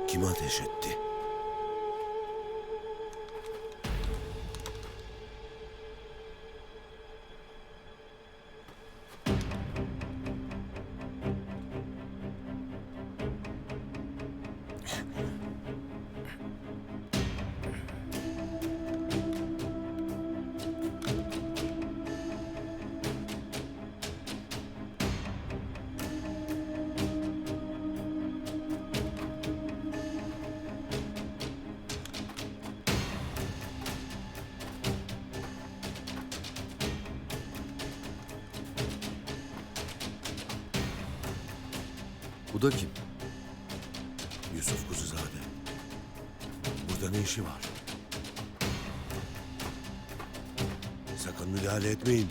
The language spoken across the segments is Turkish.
Kim ateş etti? Bu da kim? Yusuf Kuzuzade. Burada ne işi var? Sakın müdahale etmeyin.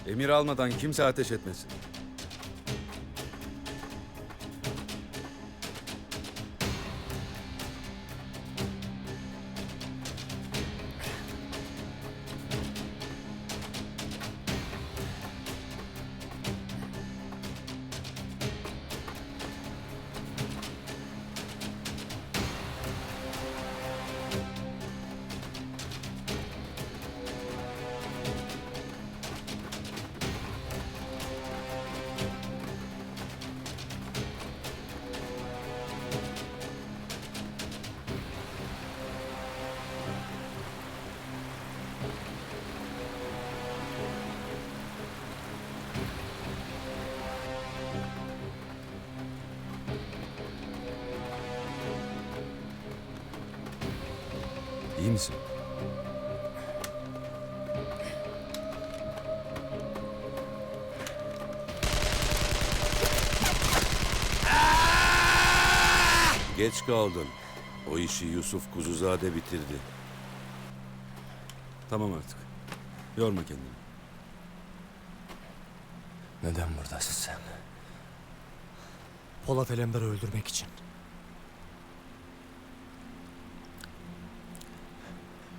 Emir almadan kimse ateş etmesin. İyi misin? Geç kaldın. O işi Yusuf Kuzuzade bitirdi. Tamam artık. Yorma kendini. Neden buradasın sen? Polat Alemdar'ı öldürmek için.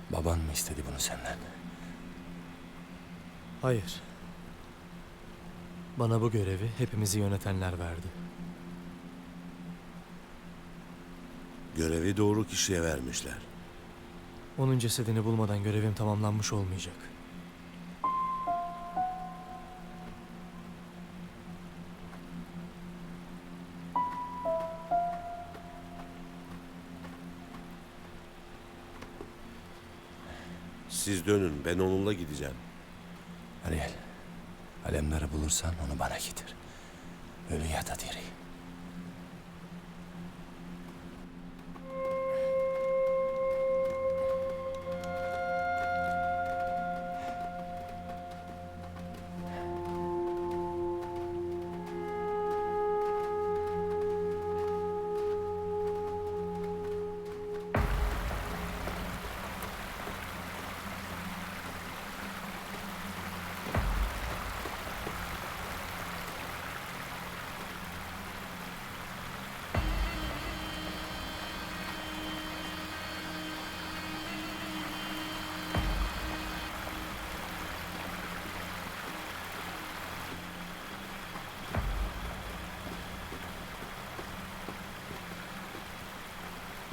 Baban mı istedi bunu senden? Hayır. Bana bu görevi hepimizi yönetenler verdi. Görevi doğru kişiye vermişler. Onun cesedini bulmadan görevim tamamlanmış olmayacak. Siz dönün, ben onunla gideceğim. Ariel, Alemdar'ı bulursan onu bana getir. Ölü ya da diri.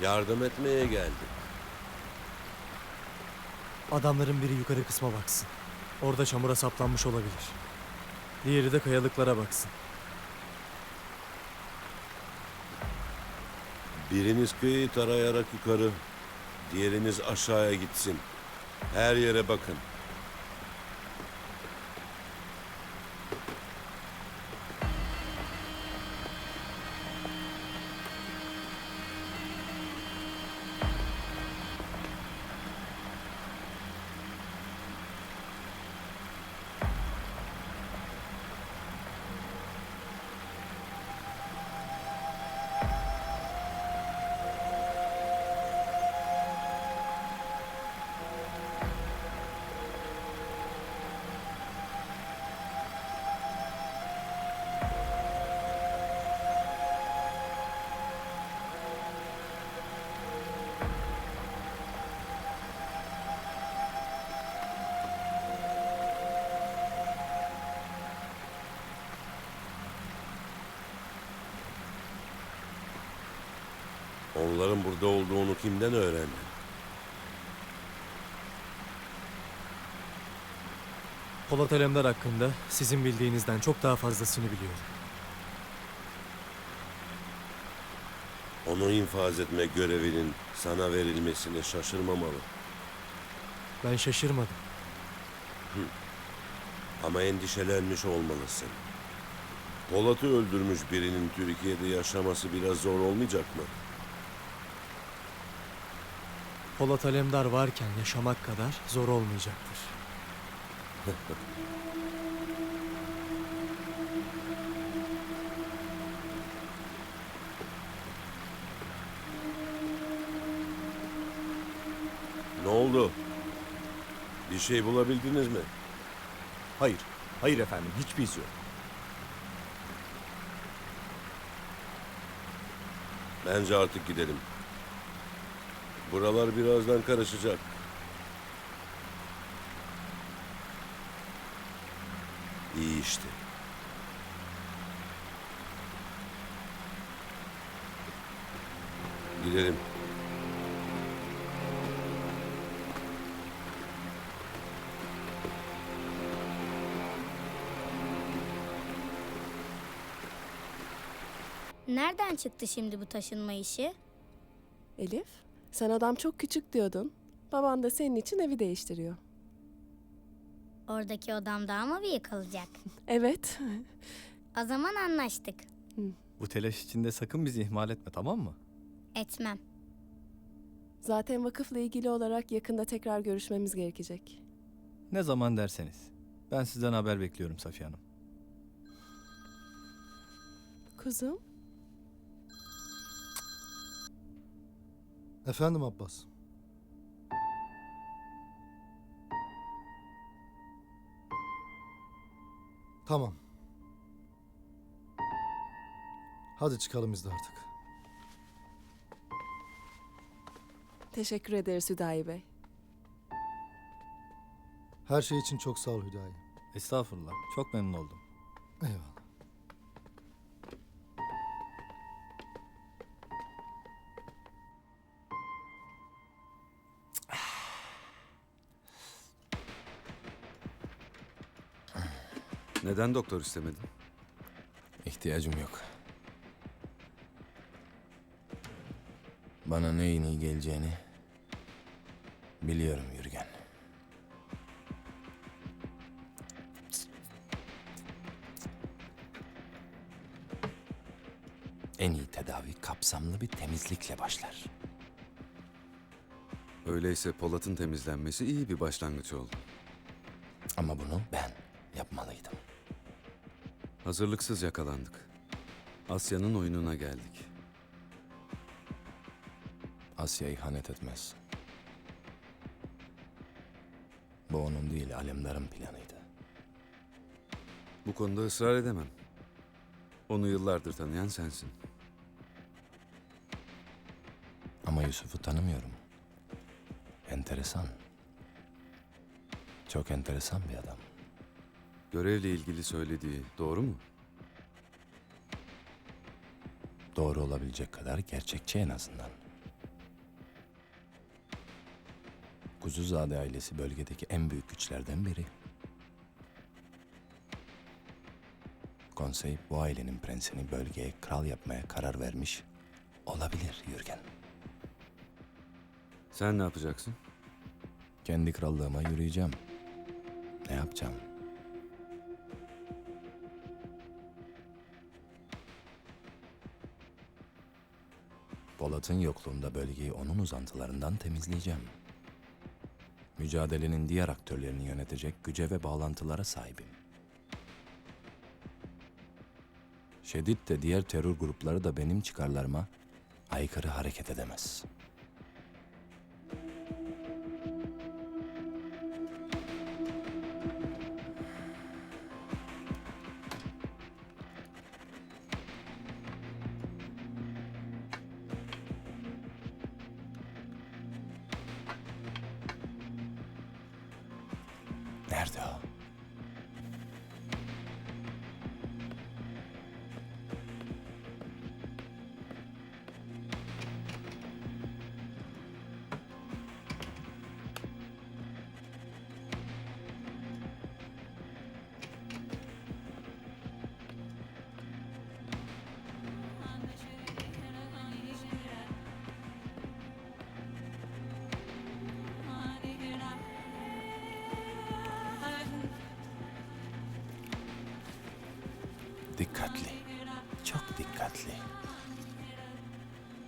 Yardım etmeye geldim. Adamların biri yukarı kısma baksın. Orada çamura saplanmış olabilir. Diğeri de kayalıklara baksın. Biriniz kıyıyı tarayarak yukarı, diğeriniz aşağıya gitsin. Her yere bakın. Onların burada olduğunu kimden öğrendin? Polat Alemdar hakkında sizin bildiğinizden çok daha fazlasını biliyorum. Onu infaz etme görevinin sana verilmesine şaşırmamalı. Ben şaşırmadım. Ama endişelenmiş olmalısın. Polat'ı öldürmüş birinin Türkiye'de yaşaması biraz zor olmayacak mı? Polat Alemdar varken yaşamak kadar zor olmayacaktır. Ne oldu? Bir şey bulabildiniz mi? Hayır. Hayır efendim. Hiçbir iz yok. Bence artık gidelim. Buralar birazdan karışacak. İyi işte. Gidelim. Nereden çıktı şimdi bu taşınma işi? Elif, sen adam çok küçük diyordun. Baban da senin için evi değiştiriyor. Oradaki odam daha mı büyük kalacak? Evet. O zaman anlaştık. Bu telaş içinde sakın bizi ihmal etme, tamam mı? Etmem. Zaten vakıfla ilgili olarak yakında tekrar görüşmemiz gerekecek. Ne zaman derseniz. Ben sizden haber bekliyorum Safiye Hanım. Kuzum, Efendim Abbas. Tamam. Hadi çıkalım biz de artık. teşekkür ederiz Hüdayi Bey. Her şey için çok sağ ol Hüdayi. Estağfurullah. Çok memnun oldum. Eyvallah. Neden doktor istemedin? İhtiyacım yok. Bana neyin iyi geleceğini biliyorum Yürgen. En iyi tedavi kapsamlı bir temizlikle başlar. Öyleyse Polat'ın temizlenmesi iyi bir başlangıç oldu. Ama bunu ben yapmalıydım. Hazırlıksız yakalandık. Asya'nın oyununa geldik. Asya ihanet etmez. Bu onun değil, Alemdar'ın planıydı. Bu konuda ısrar edemem. Onu yıllardır tanıyan sensin. Ama Yusuf'u tanımıyorum. Enteresan. Çok enteresan bir adam. Görevle ilgili söylediği doğru mu? Doğru olabilecek kadar gerçekçi en azından. Kuzuzade ailesi bölgedeki en büyük güçlerden biri. Konsey bu ailenin prensini bölgeye kral yapmaya karar vermiş olabilir Yürgen. Sen ne yapacaksın? Kendi krallığıma yürüyeceğim. Ne yapacağım? Polat'ın yokluğunda bölgeyi onun uzantılarından temizleyeceğim. Mücadelenin diğer aktörlerini yönetecek güce ve bağlantılara sahibim. Şedid de diğer terör grupları da benim çıkarlarıma aykırı hareket edemez. Nerede o? Dikkatli.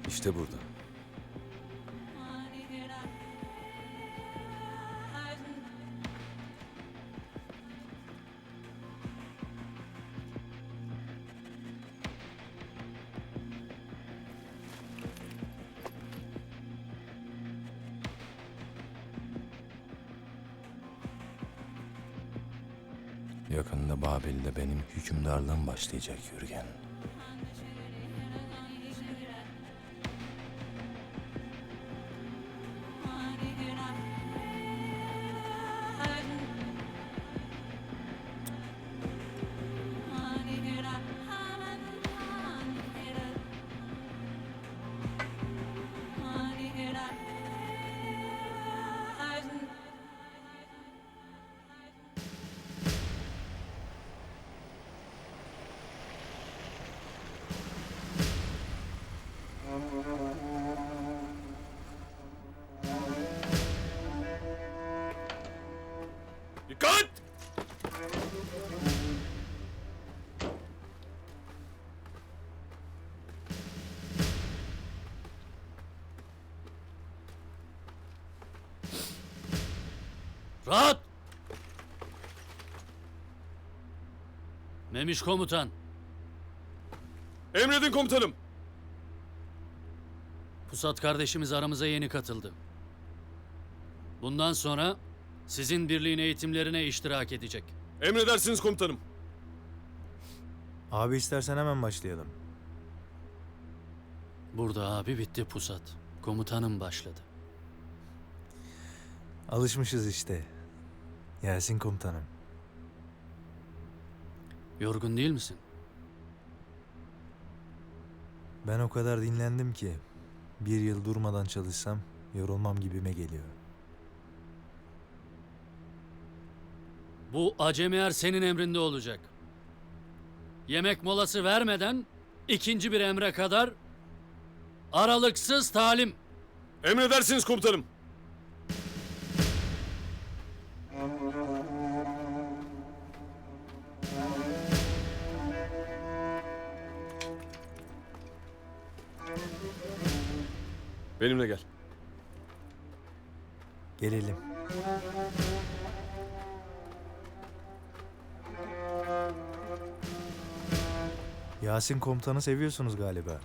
İşte burada. Yakında Babil'de benim hükümdarlığım başlayacak Yürgen. Dikkat! Rahat! Memiş komutan, Emredin komutanım. Pusat kardeşimiz aramıza yeni katıldı. Bundan sonra sizin birliğin eğitimlerine iştirak edecek. Emredersiniz komutanım. Abi istersen hemen başlayalım. Burada abi bitti Pusat. Komutanım başladı. Alışmışız işte. Yasin komutanım. Yorgun değil misin? Ben o kadar dinlendim ki bir yıl durmadan çalışsam yorulmam gibime geliyor. Bu acemi senin emrinde olacak. Yemek molası vermeden ikinci bir emre kadar aralıksız talim. Emredersiniz komutanım. Benimle gel. Gelelim. Yasin komutanı seviyorsunuz galiba.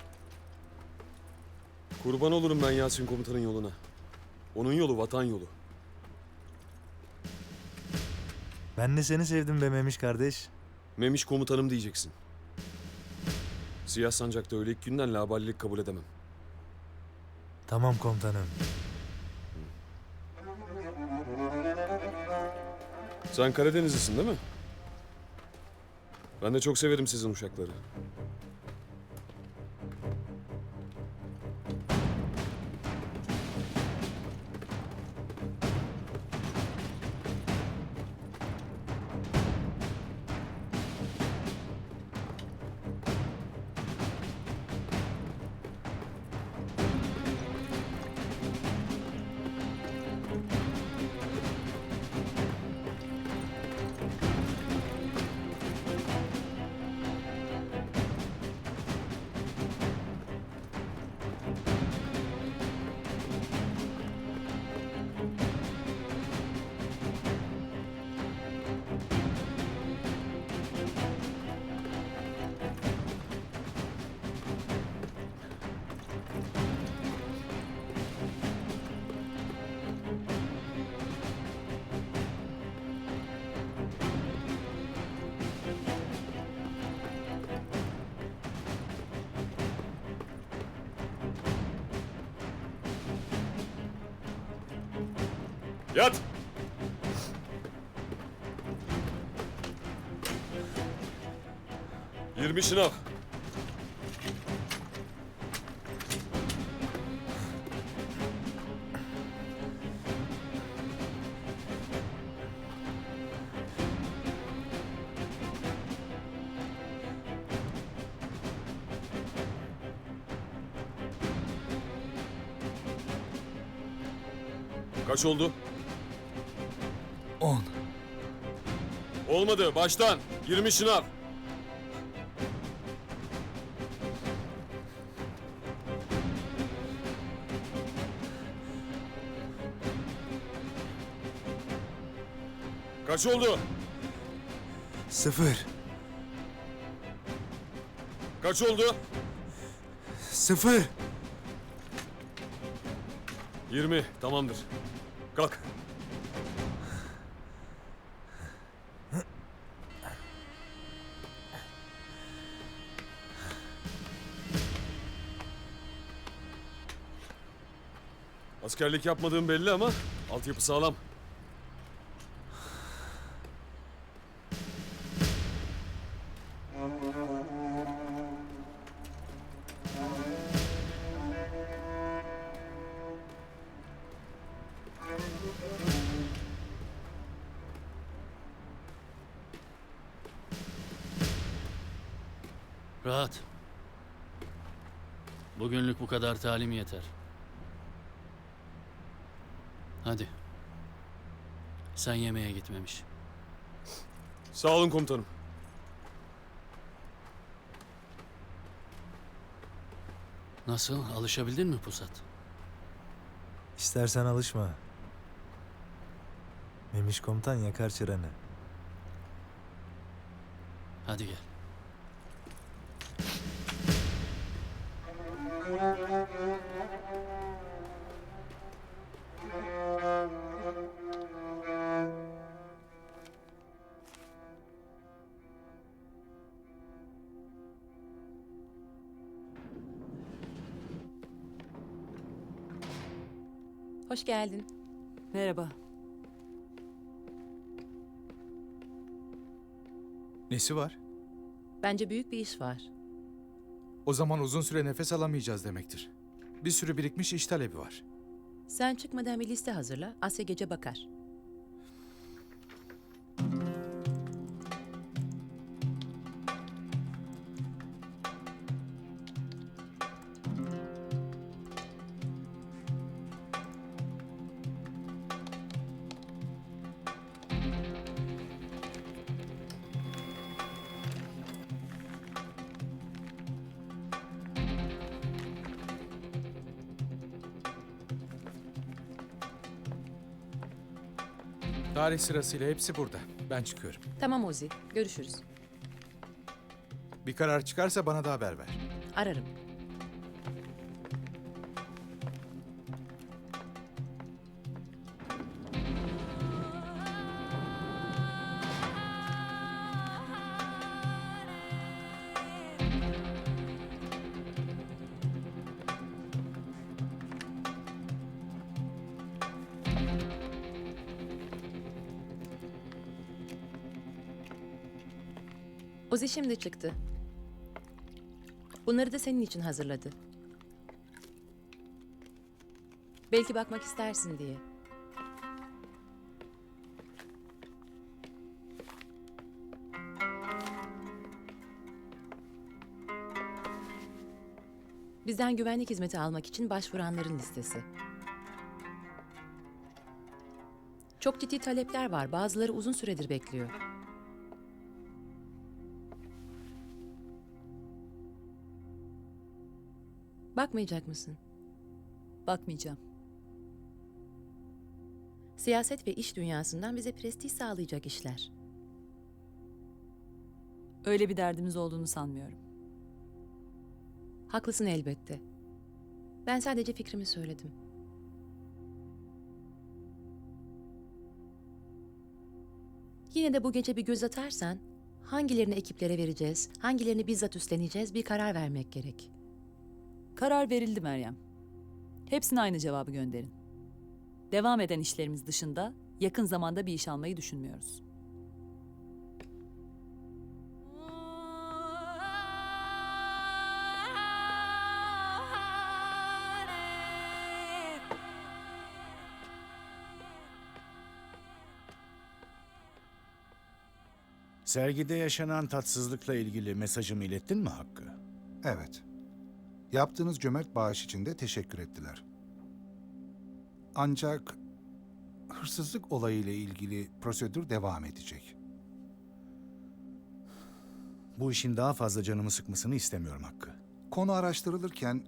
Kurban olurum ben Yasin komutanın yoluna. Onun yolu vatan yolu. Ben de seni sevdim be Memiş kardeş. Memiş komutanım diyeceksin. Siyah sancakta öyle ilk günden laballilik kabul edemem. Tamam komutanım. Sen Karadenizlisin değil mi? Ben de çok severim sizin uşakları. Yat! Yirmi şınav. Kaç oldu? 10. Olmadı. Baştan. 20 şınav. Kaç oldu? 0. Kaç oldu? 0. 20. Tamamdır. Kalk. Askerlik yapmadığım belli ama altyapı sağlam. Rahat. Bugünlük bu kadar talim yeter. Hadi. Sen yemeğe gitmemiş. Sağ olun komutanım. Nasıl? Alışabildin mi Pusat? İstersen alışma. Memiş komutan yakar çıranı. Hadi gel. Hoş geldin. Merhaba. Nesi var? Bence büyük bir iş var. O zaman uzun süre nefes alamayacağız demektir. Bir sürü birikmiş iş talebi var. Sen çıkmadan bir liste hazırla. Asya gece bakar. Tarih sırasıyla hepsi burada. Ben çıkıyorum. Tamam Ozi. Görüşürüz. Bir karar çıkarsa bana da haber ver. Ararım. Ozi şimdi çıktı. Bunları da senin için hazırladı. Belki bakmak istersin diye. Bizden güvenlik hizmeti almak için başvuranların listesi. Çok ciddi talepler var. Bazıları uzun süredir bekliyor. Bakmayacak mısın? Bakmayacağım. Siyaset ve iş dünyasından bize prestij sağlayacak işler. Öyle bir derdimiz olduğunu sanmıyorum. Haklısın elbette. Ben sadece fikrimi söyledim. Yine de bu gece bir göz atarsan, hangilerini ekiplere vereceğiz, hangilerini bizzat üstleneceğiz bir karar vermek gerek. Karar verildi Meryem. Hepsine aynı cevabı gönderin. Devam eden işlerimiz dışında yakın zamanda bir iş almayı düşünmüyoruz. Sergide yaşanan tatsızlıkla ilgili mesajımı ilettin mi Hakkı? Evet. Yaptığınız cömert bağış için de teşekkür ettiler. Ancak hırsızlık olayıyla ilgili prosedür devam edecek. Bu işin daha fazla canımı sıkmasını istemiyorum Hakkı. Konu araştırılırken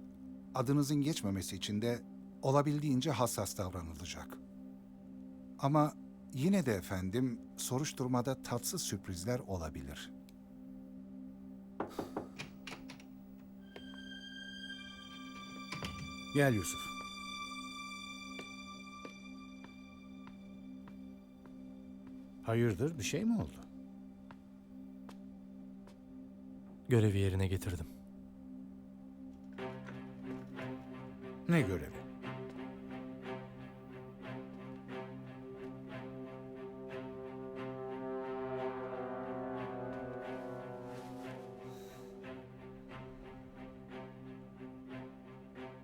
adınızın geçmemesi için de olabildiğince hassas davranılacak. Ama Yine de efendim soruşturmada tatsız sürprizler olabilir. Gel Yusuf. Hayırdır, bir şey mi oldu? Görevi yerine getirdim. Ne görevi?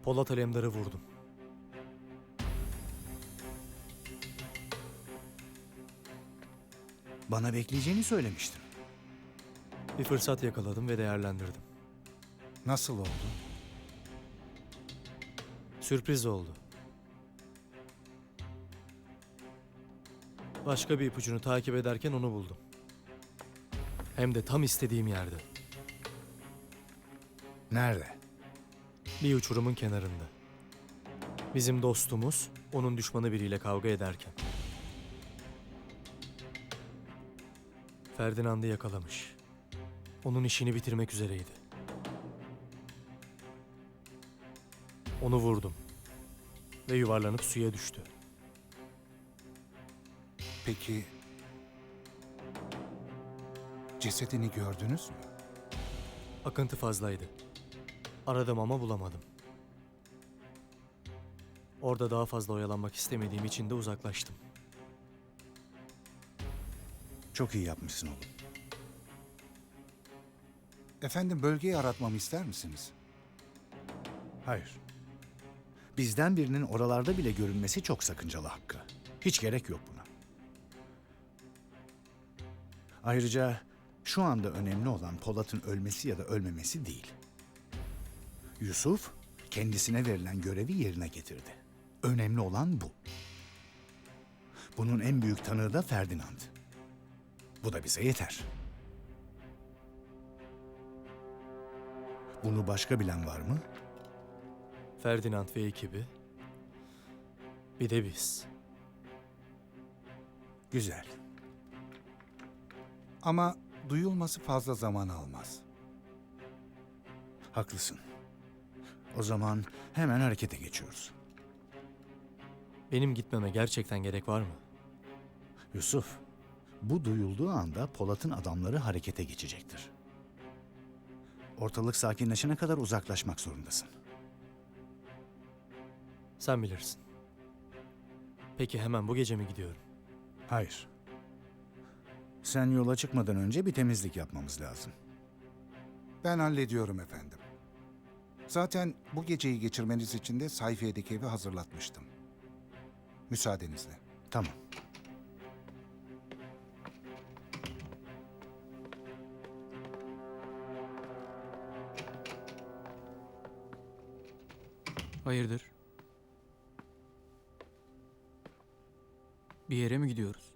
Polat Alemdar'ı vurdum. Bana bekleyeceğini söylemiştin. Bir fırsat yakaladım ve değerlendirdim. Nasıl oldu? Sürpriz oldu. Başka bir ipucunu takip ederken onu buldum. Hem de tam istediğim yerde. Nerede? Bir uçurumun kenarında. Bizim dostumuz onun düşmanı biriyle kavga ederken. Ferdinand'ı yakalamış. Onun işini bitirmek üzereydi. Onu vurdum. Ve yuvarlanıp suya düştü. Peki cesedini gördünüz mü? Akıntı fazlaydı. Aradım ama bulamadım. Orada daha fazla oyalanmak istemediğim için de uzaklaştım. Çok iyi yapmışsın oğlum. Efendim bölgeyi aratmamı ister misiniz? Hayır. Bizden birinin oralarda bile görünmesi çok sakıncalı Hakkı. Hiç gerek yok buna. Ayrıca şu anda önemli olan Polat'ın ölmesi ya da ölmemesi değil. Yusuf kendisine verilen görevi yerine getirdi. Önemli olan bu. Bunun en büyük tanığı da Ferdinand. Bu da bize yeter. Bunu başka bilen var mı? Ferdinand ve ekibi. Bir de biz. Güzel. Ama duyulması fazla zaman almaz. Haklısın. O zaman hemen harekete geçiyoruz. Benim gitmeme gerçekten gerek var mı? Yusuf, bu duyulduğu anda Polat'ın adamları harekete geçecektir. Ortalık sakinleşene kadar uzaklaşmak zorundasın. Sen bilirsin. Peki hemen bu gece mi gidiyorum? Hayır. Sen yola çıkmadan önce bir temizlik yapmamız lazım. Ben hallediyorum efendim. Zaten bu geceyi geçirmeniz için de sayfiyedeki evi hazırlatmıştım. Müsaadenizle. Tamam. Hayırdır? Bir yere mi gidiyoruz?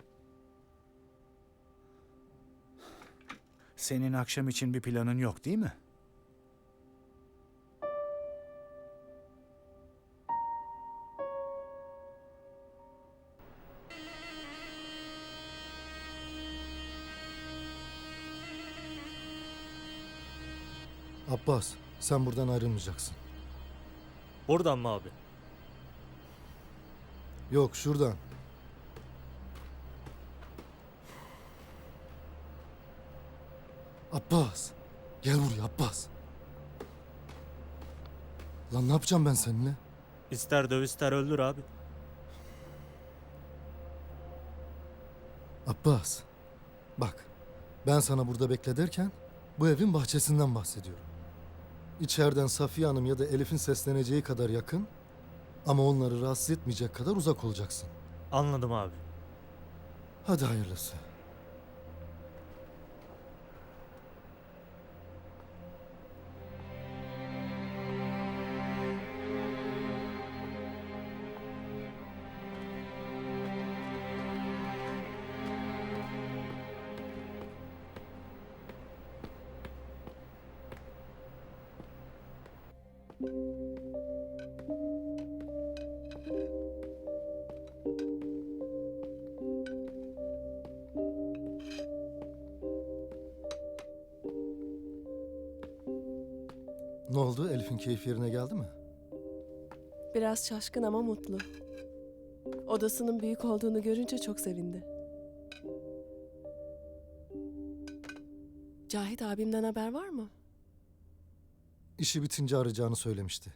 Senin akşam için bir planın yok değil mi? Abbas, sen buradan ayrılmayacaksın. Buradan mı abi? Yok, şuradan. Abbas, gel buraya Abbas. Lan ne yapacağım ben seninle? İster döv ister öldür abi. Abbas, bak. Ben sana burada bekle derken bu evin bahçesinden bahsediyorum. İçeriden Safiye Hanım ya da Elif'in sesleneceği kadar yakın ama onları rahatsız etmeyecek kadar uzak olacaksın. Anladım abi. Hadi hayırlısı. Ne oldu? Elif'in keyfi yerine geldi mi? Biraz şaşkın ama mutlu. Odasının büyük olduğunu görünce çok sevindi. Cahit abimden haber var mı? İşi bitince arayacağını söylemişti.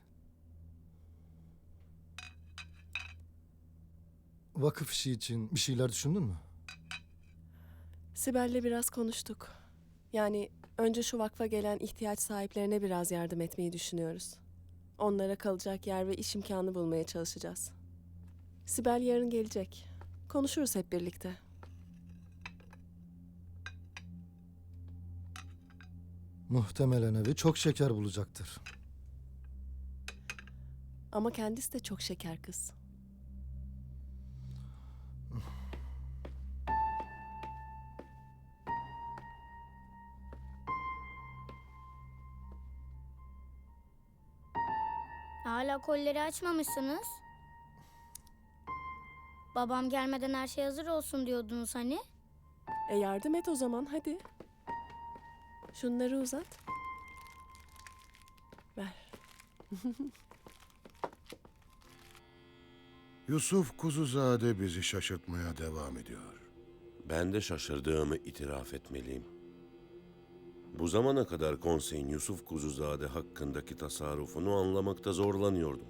Vakıf işi için bir şeyler düşündün mü? Sibel'le biraz konuştuk. Yani önce şu vakfa gelen ihtiyaç sahiplerine biraz yardım etmeyi düşünüyoruz. Onlara kalacak yer ve iş imkanı bulmaya çalışacağız. Sibel yarın gelecek. Konuşuruz hep birlikte. Muhtemelen evi çok şeker bulacaktır. Ama kendisi de çok şeker kız. Hala kolileri açmamışsınız. Babam gelmeden her şey hazır olsun diyordunuz hani. Yardım et o zaman hadi. Şunları uzat. Ver. Yusuf Kuzuzade bizi şaşırtmaya devam ediyor. Ben de şaşırdığımı itiraf etmeliyim. Bu zamana kadar konseyin Yusuf Kuzuzade hakkındaki tasarrufunu anlamakta zorlanıyordum.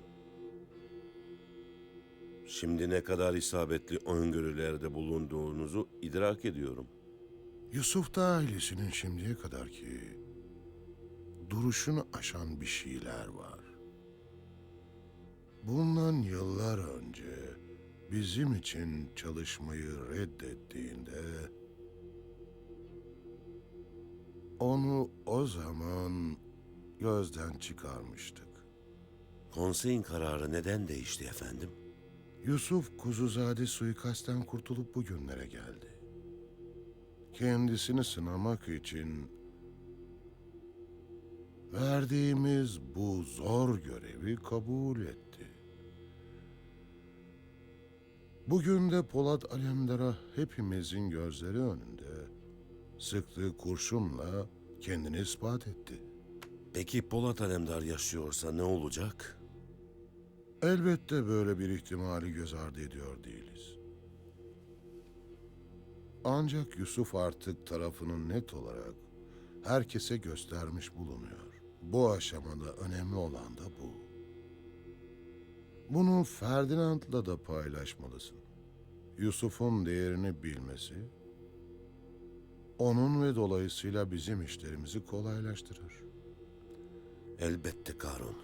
Şimdi ne kadar isabetli öngörülerde bulunduğunuzu idrak ediyorum. Yusuf da ailesinin şimdiye kadarki duruşunu aşan bir şeyler var. Bundan yıllar önce bizim için çalışmayı reddettiğinde onu o zaman gözden çıkarmıştık. Konseyin kararı neden değişti efendim? Yusuf Kuzuzade suikastten kurtulup bugünlere geldi. Kendisini sınamak için verdiğimiz bu zor görevi kabul etti. Bugün de Polat Alemdar'a hepimizin gözleri önünde sıktığı kurşunla kendini ispat etti. Peki Polat Alemdar yaşıyorsa ne olacak? Elbette böyle bir ihtimali göz ardı ediyor değiliz. Ancak Yusuf artık tarafını net olarak herkese göstermiş bulunuyor. Bu aşamada önemli olan da bu. Bunu Ferdinand'la da paylaşmalısın. Yusuf'un değerini bilmesi, onun ve dolayısıyla bizim işlerimizi kolaylaştırır. Elbette Karun.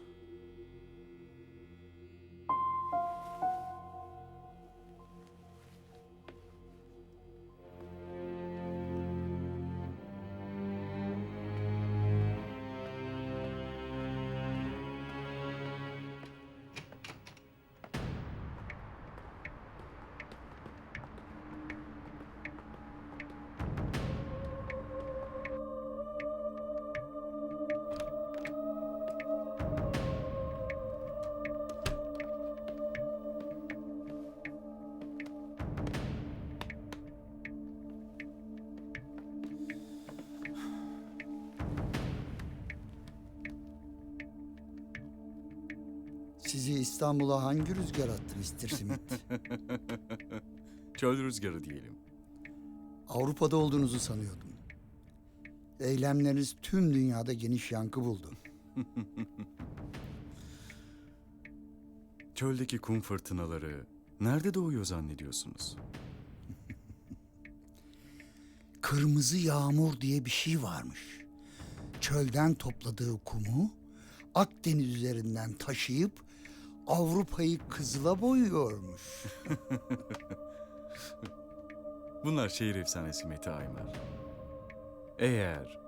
Sizi İstanbul'a hangi rüzgar attı Mr. Smith? Çöl rüzgarı diyelim. Avrupa'da olduğunuzu sanıyordum. Eylemleriniz tüm dünyada geniş yankı buldu. Çöldeki kum fırtınaları nerede doğuyor zannediyorsunuz? Kırmızı yağmur diye bir şey varmış. Çölden topladığı kumu Akdeniz üzerinden taşıyıp Avrupa'yı kızıla boyuyormuş. Bunlar şehir efsanesi Mete Aymar. Eğer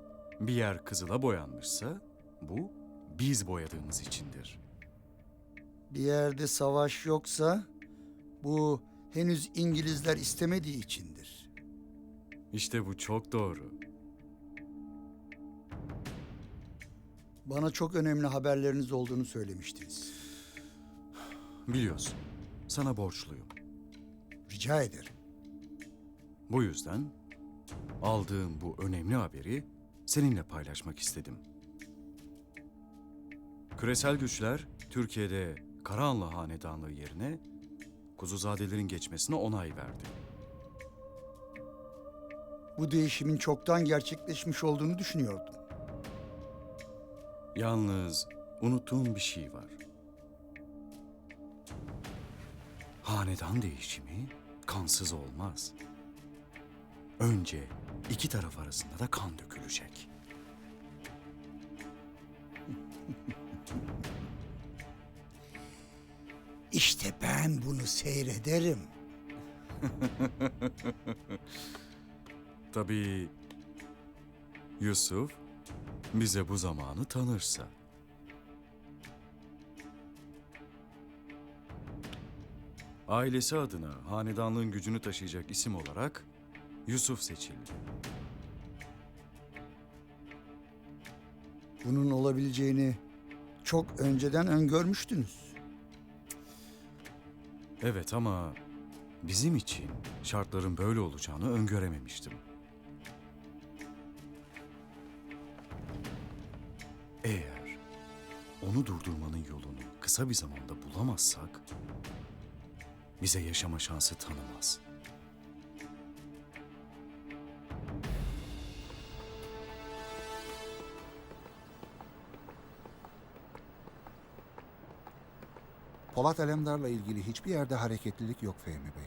bir yer kızıla boyanmışsa bu biz boyadığımız içindir. Bir yerde savaş yoksa bu henüz İngilizler istemediği içindir. İşte bu çok doğru. Bana çok önemli haberleriniz olduğunu söylemiştiniz. Biliyorsun, sana borçluyum. Rica ederim. Bu yüzden aldığım bu önemli haberi seninle paylaşmak istedim. Küresel güçler Türkiye'de Karahanlı Hanedanlığı yerine Kuzuzadelerin geçmesine onay verdi. Bu değişimin çoktan gerçekleşmiş olduğunu düşünüyordum. Yalnız unuttuğum bir şey var. Hanedan değişimi kansız olmaz. Önce iki taraf arasında da kan dökülecek. İşte ben bunu seyrederim. Tabii Yusuf bize bu zamanı tanırsa. Ailesi adına hanedanlığın gücünü taşıyacak isim olarak Yusuf seçildi. Bunun olabileceğini çok önceden öngörmüştünüz. Evet ama bizim için şartların böyle olacağını öngörememiştim. Eğer onu durdurmanın yolunu kısa bir zamanda bulamazsak bize yaşama şansı tanımaz. Polat Alemdar'la ilgili hiçbir yerde hareketlilik yok Fehmi Bey.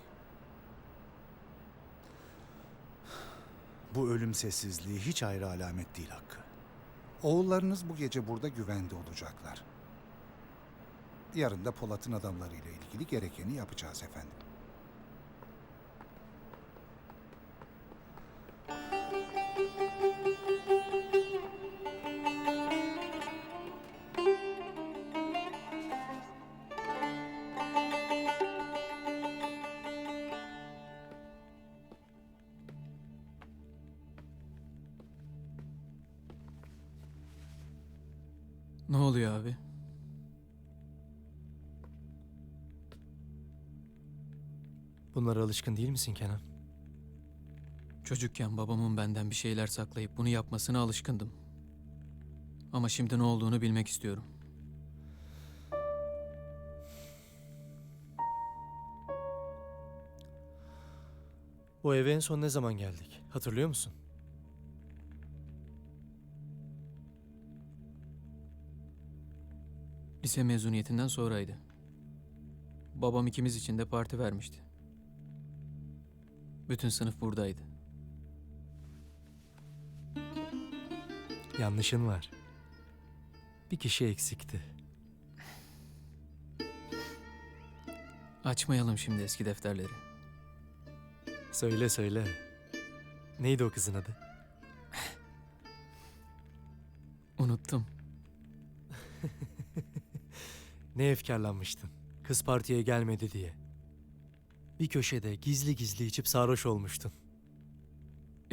Bu ölüm sessizliği hiç ayrı alamet değil Hakkı. Oğullarınız bu gece burada güvende olacaklar. Yarın da Polat'ın adamlarıyla ilgili gerekeni yapacağız efendim. Ne oluyor abi? Bunlara alışkın değil misin Kenan? Çocukken babamın benden bir şeyler saklayıp bunu yapmasına alışkındım. Ama şimdi ne olduğunu bilmek istiyorum. Bu eve en son ne zaman geldik? Hatırlıyor musun? Lise mezuniyetinden sonraydı. Babam ikimiz için de parti vermişti. Bütün sınıf buradaydı. Yanlışın var. Bir kişi eksikti. Açmayalım şimdi eski defterleri. Söyle söyle. Neydi o kızın adı? Unuttum. Ne efkarlanmıştın. Kız partiye gelmedi diye. Bir köşede gizli gizli içip sarhoş olmuştun.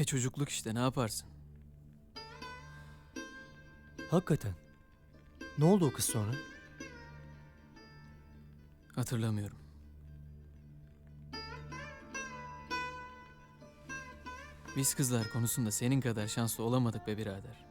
Çocukluk işte, ne yaparsın? Hakikaten. Ne oldu o kız sonra? Hatırlamıyorum. Biz kızlar konusunda senin kadar şanslı olamadık be birader.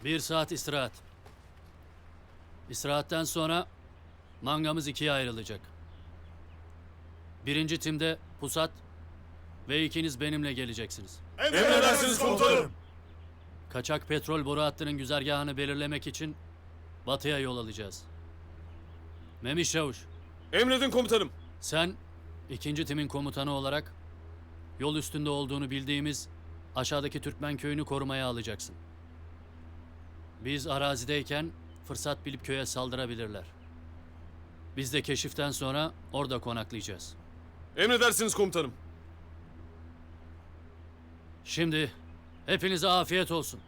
1 saat istirahat. İstirahatten sonra mangamız ikiye ayrılacak. Birinci timde Pusat ve ikiniz benimle geleceksiniz. Emredersiniz komutanım. Kaçak petrol boru hattının güzergahını belirlemek için batıya yol alacağız. Memiş Çavuş, Emredin komutanım. sen ikinci timin komutanı olarak yol üstünde olduğunu bildiğimiz aşağıdaki Türkmen köyünü korumaya alacaksın. Biz arazideyken fırsat bilip köye saldırabilirler. Biz de keşiften sonra orada konaklayacağız. Emredersiniz komutanım. Şimdi hepinize afiyet olsun.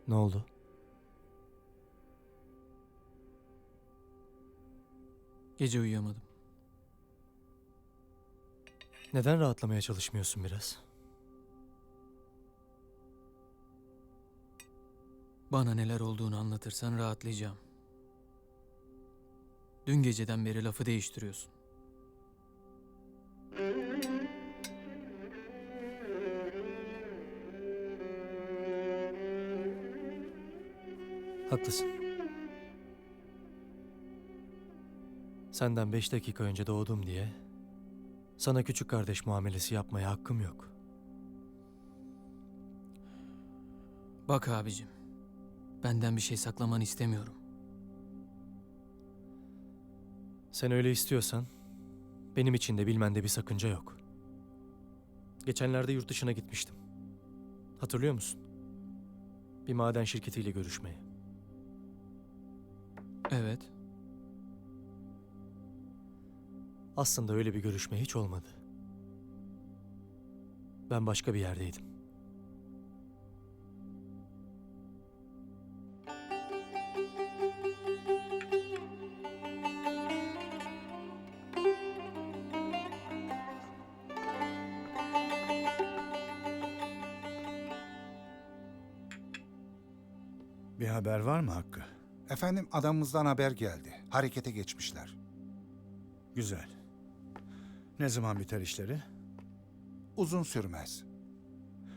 Ne oldu? Gece uyuyamadım. Neden rahatlamaya çalışmıyorsun biraz? Bana neler olduğunu anlatırsan rahatlayacağım. Dün geceden beri lafı değiştiriyorsun. Haklısın. Senden 5 dakika önce doğdum diye sana küçük kardeş muamelesi yapmaya hakkım yok. Bak abicim, benden bir şey saklamanı istemiyorum. Sen öyle istiyorsan benim için de bilmende bir sakınca yok. Geçenlerde yurt dışına gitmiştim. Hatırlıyor musun? Bir maden şirketiyle görüşmeye. Evet. Aslında öyle bir görüşme hiç olmadı. Ben başka bir yerdeydim. Bir haber var mı Hakkı? Efendim adamımızdan haber geldi. Harekete geçmişler. Güzel. Ne zaman biter işleri? Uzun sürmez.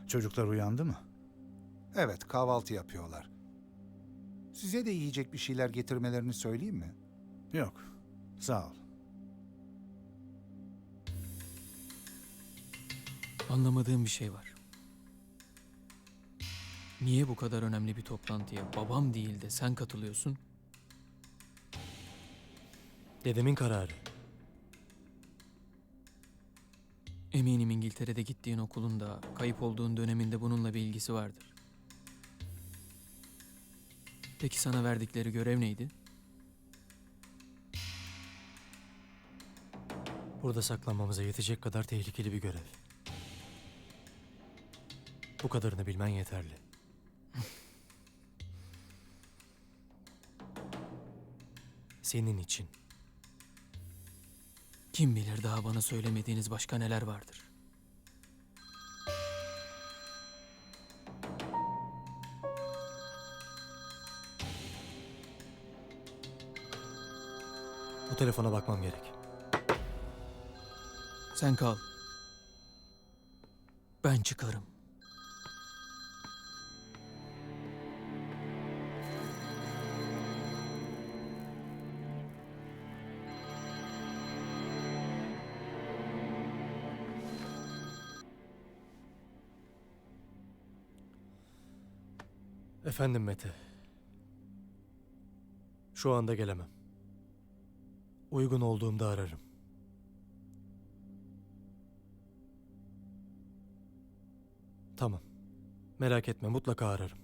Çocuklar uyandı mı? Evet, kahvaltı yapıyorlar. Size de yiyecek bir şeyler getirmelerini söyleyeyim mi? Yok. Sağ ol. Anlamadığım bir şey var. Niye bu kadar önemli bir toplantıya babam değil de sen katılıyorsun? Dedemin kararı. Eminim İngiltere'de gittiğin okulun da kayıp olduğun döneminde bununla bir ilgisi vardır. Peki sana verdikleri görev neydi? Burada saklanmamıza yetecek kadar tehlikeli bir görev. Bu kadarını bilmen yeterli. Senin için. Kim bilir daha bana söylemediğiniz başka neler vardır. Bu telefona bakmam gerek. Sen kal. Ben çıkarım. Efendim Mete. Şu anda gelemem. Uygun olduğumda ararım. Tamam. Merak etme, mutlaka ararım.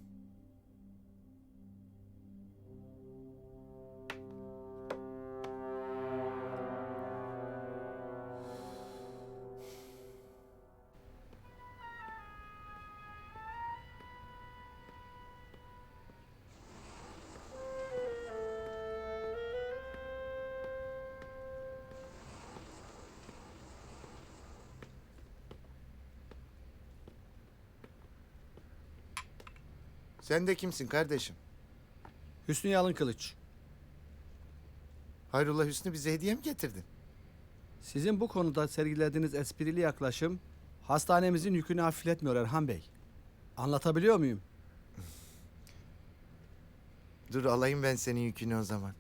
Sen de kimsin kardeşim? Hüsnü Yalın Kılıç. Hayrola Hüsnü, bize hediye mi getirdin? Sizin bu konuda sergilediğiniz esprili yaklaşım hastanemizin yükünü hafifletmiyor Erhan Bey. Anlatabiliyor muyum? Dur alayım ben senin yükünü o zaman.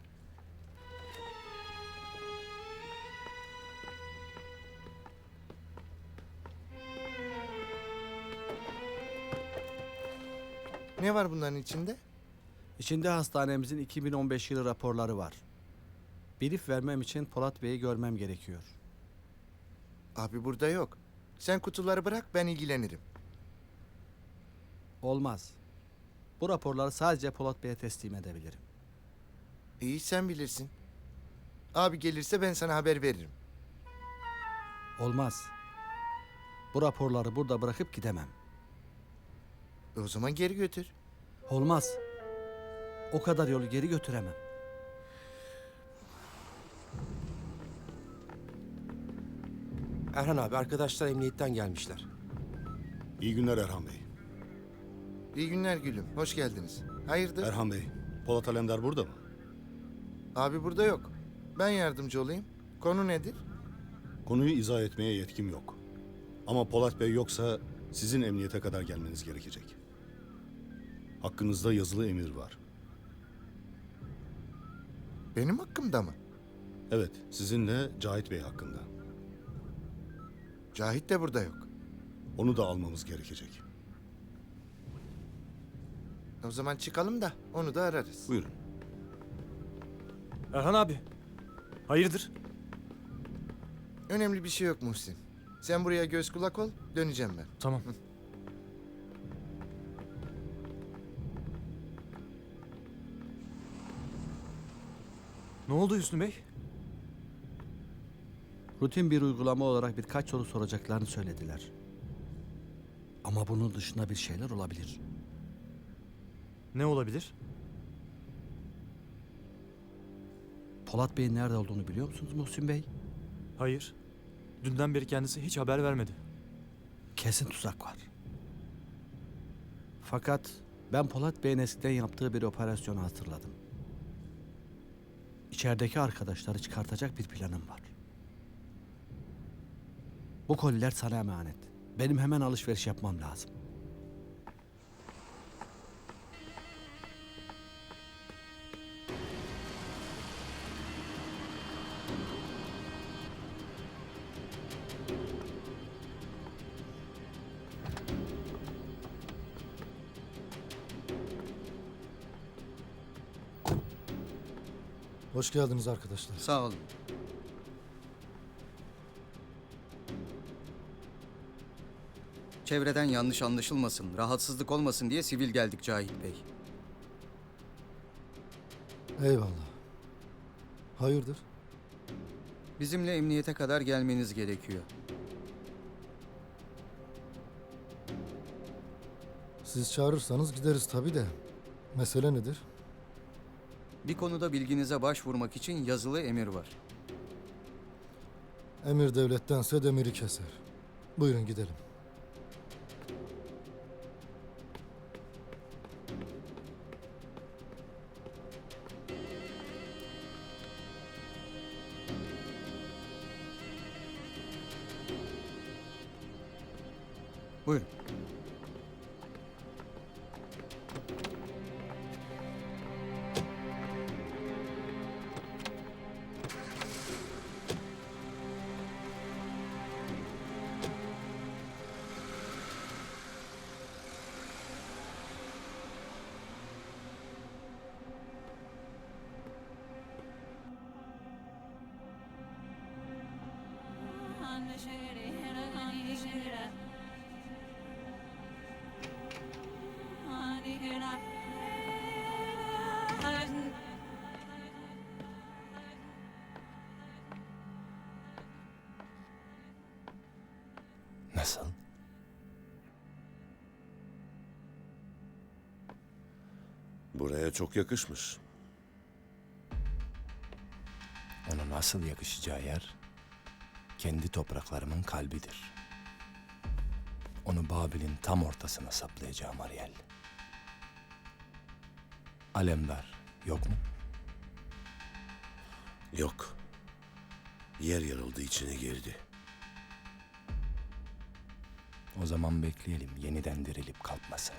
Ne var bunların içinde? İçinde hastanemizin 2015 yılı raporları var. Brief vermem için Polat Bey'i görmem gerekiyor. Abi burada yok. Sen kutuları bırak, ben ilgilenirim. Olmaz. Bu raporları sadece Polat Bey'e teslim edebilirim. İyi, sen bilirsin. Abi gelirse ben sana haber veririm. Olmaz. Bu raporları burada bırakıp gidemem. O zaman geri götür. Olmaz. O kadar yolu geri götüremem. Erhan abi, arkadaşlar emniyetten gelmişler. İyi günler Erhan Bey. İyi günler gülüm, hoş geldiniz. Hayırdır? Erhan Bey, Polat Alemdar burada mı? Abi burada yok. Ben yardımcı olayım. Konu nedir? Konuyu izah etmeye yetkim yok. Ama Polat Bey yoksa sizin emniyete kadar gelmeniz gerekecek. Hakkınızda yazılı emir var. Benim hakkımda mı? Evet, sizinle Cahit Bey hakkında. Cahit de burada yok. Onu da almamız gerekecek. O zaman çıkalım da onu da ararız. Buyurun. Erhan abi. Hayırdır? Önemli bir şey yok Muhsin. Sen buraya göz kulak ol, döneceğim ben. Tamam. Ne oldu Hüsnü Bey? Rutin bir uygulama olarak birkaç soru soracaklarını söylediler. Ama bunun dışında bir şeyler olabilir. Ne olabilir? Polat Bey'in nerede olduğunu biliyor musunuz Muhsin Bey? Hayır. Dünden beri kendisi hiç haber vermedi. Kesin tuzak var. Fakat ben Polat Bey'in eskiden yaptığı bir operasyonu hatırladım. İçerideki arkadaşları çıkartacak bir planım var. Bu koliler sana emanet. Benim hemen alışveriş yapmam lazım. Hoş geldiniz arkadaşlar. Sağ olun. Çevreden yanlış anlaşılmasın, rahatsızlık olmasın diye sivil geldik Cahit Bey. Eyvallah. Hayırdır? Bizimle emniyete kadar gelmeniz gerekiyor. Siz çağırırsanız gideriz tabii de. Mesele nedir? Bir konuda bilginize başvurmak için yazılı emir var. Emir devlettense demiri keser. Buyurun gidelim. Buyurun. Nasıl? Buraya çok yakışmış. Ona nasıl yakışacağı yer, kendi topraklarımın kalbidir. Onu Babil'in tam ortasına saplayacağım Ariel. Alemdar yok mu? Yok. Yer yarıldı, içine girdi. O zaman bekleyelim yeniden dirilip kalkmasını.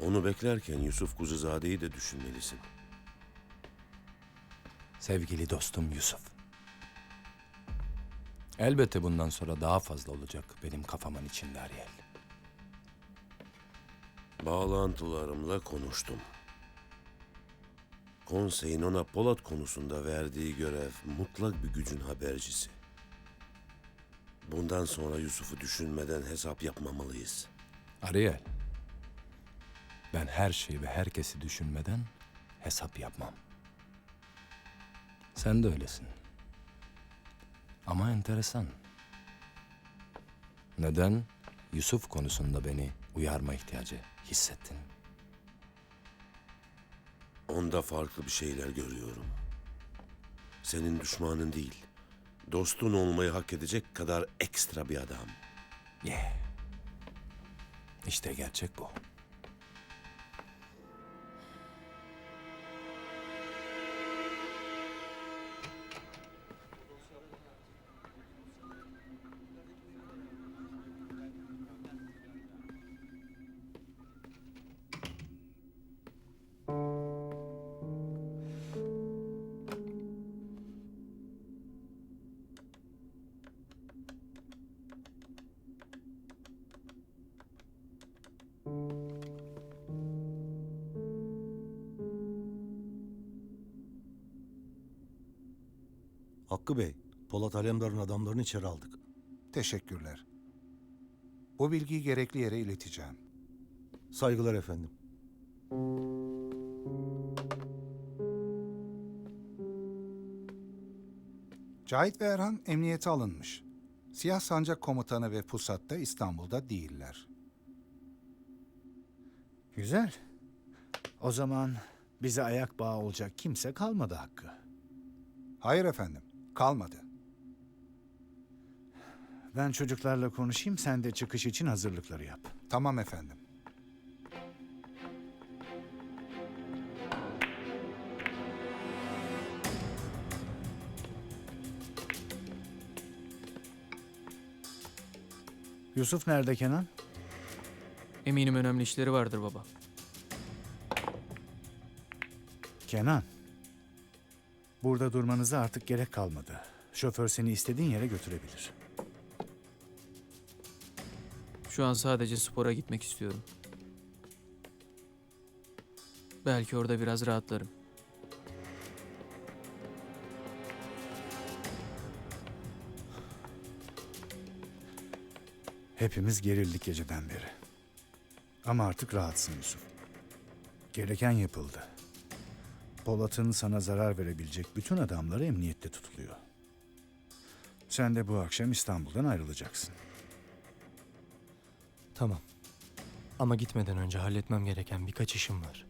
Onu beklerken Yusuf Kuzuzade'yi de düşünmelisin. Sevgili dostum Yusuf. Elbette bundan sonra daha fazla olacak benim kafamın içinde Ariel. Bağlantılarımla konuştum. Konseyin ona Polat konusunda verdiği görev mutlak bir gücün habercisi. Bundan sonra Yusuf'u düşünmeden hesap yapmamalıyız. Ariel, ben her şeyi ve herkesi düşünmeden hesap yapmam. Sen de öylesin. Ama enteresan. Neden Yusuf konusunda beni uyarma ihtiyacı hissettin? Onda farklı bir şeyler görüyorum. Senin düşmanın değil, dostun olmayı hak edecek kadar ekstra bir adam. İşte gerçek bu. Hakkı Bey, Polat Alemdar'ın adamlarını içeri aldık. Teşekkürler. Bu bilgiyi gerekli yere ileteceğim. Saygılar efendim. Cahit ve Erhan emniyete alınmış. Siyah Sancak Komutanı ve Pusat da İstanbul'da değiller. Güzel. O zaman bize ayak bağı olacak kimse kalmadı Hakkı. Hayır efendim, kalmadı. Ben çocuklarla konuşayım, sen de çıkış için hazırlıkları yap. Tamam efendim. Yusuf nerede Kenan? Eminim önemli işleri vardır baba. Kenan. Burada durmanıza artık gerek kalmadı. Şoför seni istediğin yere götürebilir. Şu an sadece spora gitmek istiyorum. Belki orada biraz rahatlarım. Hepimiz gerildik geceden beri. Ama artık rahatsın Yusuf. Gereken yapıldı. Polat'ın sana zarar verebilecek bütün adamları emniyette tutuluyor. Sen de bu akşam İstanbul'dan ayrılacaksın. Tamam. Ama gitmeden önce halletmem gereken birkaç işim var.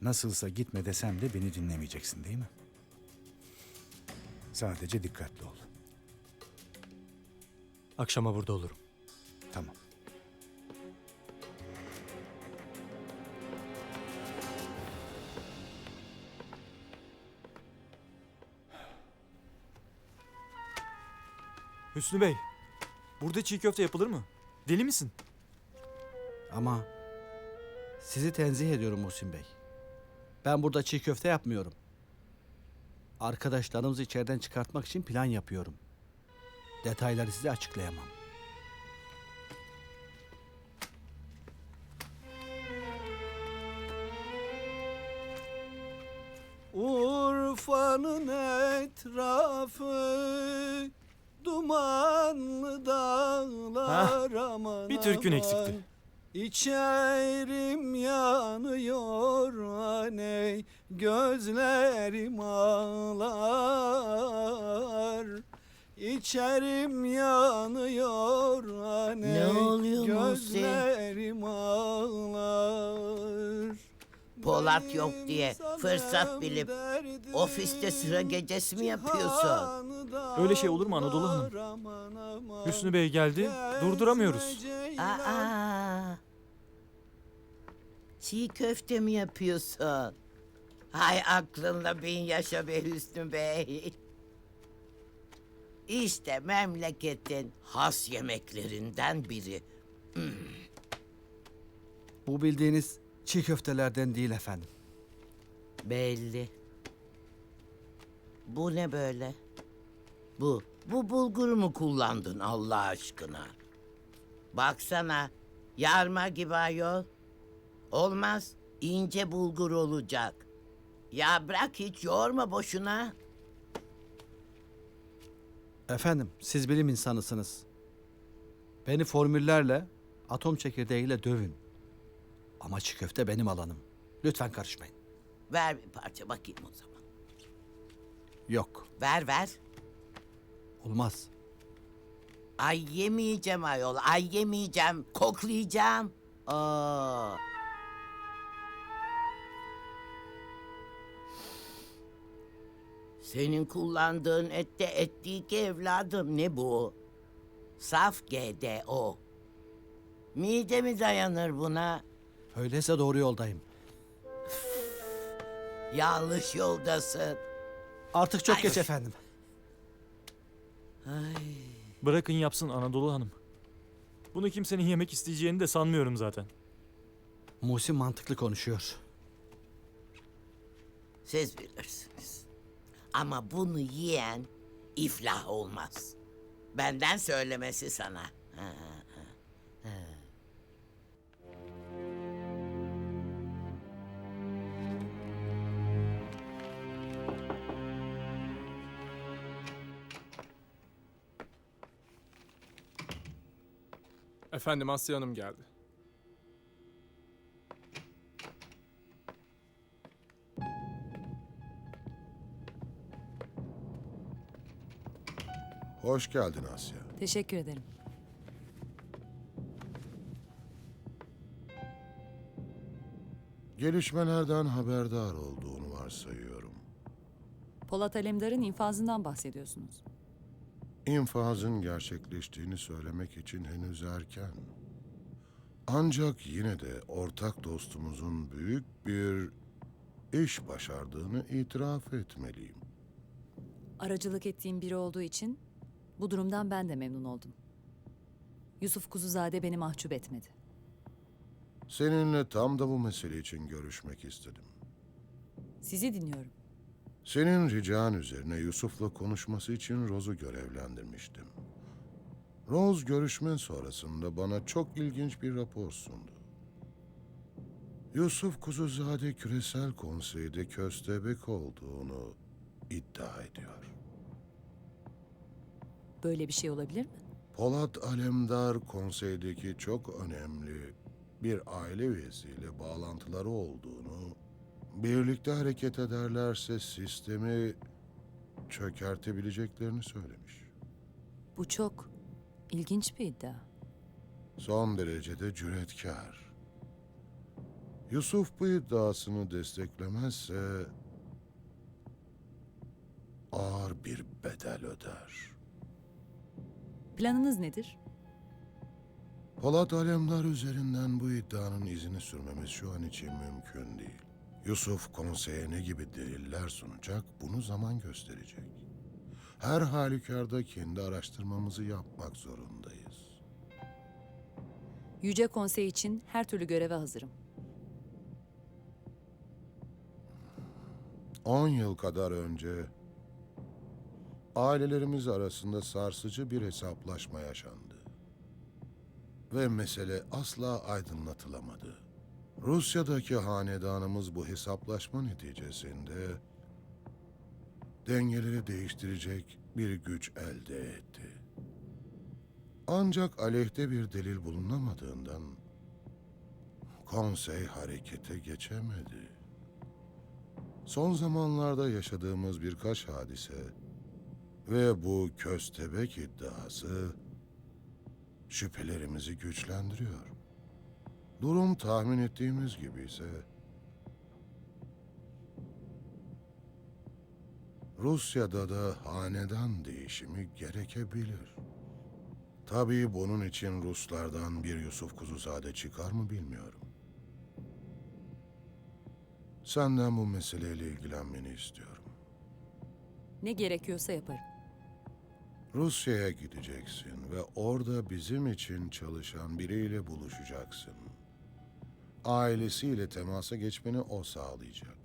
Nasılsa gitme desem de beni dinlemeyeceksin değil mi? Sadece dikkatli ol. Akşama burada olurum. Tamam. Hüsnü Bey, burada çiğ köfte yapılır mı? Deli misin? Ama sizi tenzih ediyorum Muhsin Bey. Ben burada çiğ köfte yapmıyorum. Arkadaşlarımızı içeriden çıkartmak için plan yapıyorum. Detayları size açıklayamam. Urfa'nın etrafı dumanlı dağlar aman bir türkün aman. eksikti. İçerim yanıyor aney, gözlerim ağlar. İçerim yanıyor aney, Ne oluyor gözlerim ağlar. Polat yok diye fırsat bilip ofiste sıra gecesi mi yapıyorsun? Öyle şey olur mu Anadolu Hanım? Hüsnü Bey geldi, durduramıyoruz. Aa, çiğ köfte mi yapıyorsun? Hay aklınla bin yaşa be Hüsnü Bey. İşte memleketin has yemeklerinden biri. Bu bildiğiniz çiğ köftelerden değil efendim. Belli. Bu ne böyle? Bu bulgur mu kullandın Allah aşkına? Baksana, yarma gibi ayol. Olmaz, ince bulgur olacak. Ya bırak hiç yoğurma boşuna. Efendim, siz bilim insanısınız. Beni formüllerle, atom çekirdeğiyle dövün. Ama çiğ köfte benim alanım. Lütfen karışmayın. Ver bir parça bakayım o zaman. Yok, Ver. olmaz. Ay yemeyeceğim ayol, ay yemeyeceğim. Koklayacağım. Aa. Senin kullandığın et de et değil ki evladım. Ne bu? Saf GDO. Mide mi dayanır buna? Öyleyse doğru yoldayım. Yanlış yoldasın. Artık çok geç efendim. Bırakın yapsın Anadolu Hanım. Bunu kimsenin yemek isteyeceğini de sanmıyorum zaten. Muhsin mantıklı konuşuyor. Siz bilirsiniz. Ama bunu yiyen iflah olmaz. Benden söylemesi sana. Efendim Asya Hanım geldi. Hoş geldin Asya. Teşekkür ederim. Gelişmelerden haberdar olduğunu varsayıyorum. Polat Alemdar'ın infazından bahsediyorsunuz. İnfazın gerçekleştiğini söylemek için henüz erken. Ancak yine de ortak dostumuzun büyük bir iş başardığını itiraf etmeliyim. Aracılık ettiğim biri olduğu için bu durumdan ben de memnun oldum. Yusuf Kuzuzade beni mahcup etmedi. Seninle tam da bu mesele için görüşmek istedim. Sizi dinliyorum. Senin rican üzerine Yusuf'la konuşması için Roz'u görevlendirmiştim. Roz görüşme sonrasında bana çok ilginç bir rapor sundu. Yusuf Kuzuzade Küresel Konsey'de köstebek olduğunu iddia ediyor. Böyle bir şey olabilir mi? Polat Alemdar konseydeki çok önemli bir aile üyesiyle bağlantıları olduğunu, birlikte hareket ederlerse sistemi çökertebileceklerini söylemiş. Bu çok ilginç bir iddia. Son derecede cüretkar. Yusuf bu iddiasını desteklemezse ağır bir bedel öder. Planınız nedir? Polat Alemdar üzerinden bu iddianın izini sürmemiz şu an için mümkün değil. Yusuf konseye ne gibi deliller sunacak bunu zaman gösterecek. Her halükarda kendi araştırmamızı yapmak zorundayız. Yüce Konsey için her türlü göreve hazırım. 10 yıl kadar önce ailelerimiz arasında sarsıcı bir hesaplaşma yaşandı. Ve mesele asla aydınlatılamadı. Rusya'daki hanedanımız bu hesaplaşma neticesinde dengeleri değiştirecek bir güç elde etti. Ancak aleyhte bir delil bulunamadığından konsey harekete geçemedi. Son zamanlarda yaşadığımız birkaç hadise ve bu köstebek iddiası şüphelerimizi güçlendiriyor. Durum tahmin ettiğimiz gibi ise Rusya'da da hanedan değişimi gerekebilir. Tabii bunun için Ruslardan bir Yusuf Kuzuzade çıkar mı bilmiyorum. Senden bu meseleyle ilgilenmeni istiyorum. Ne gerekiyorsa yaparım. Rusya'ya gideceksin ve orada bizim için çalışan biriyle buluşacaksın. Ailesiyle temasa geçmeni o sağlayacak.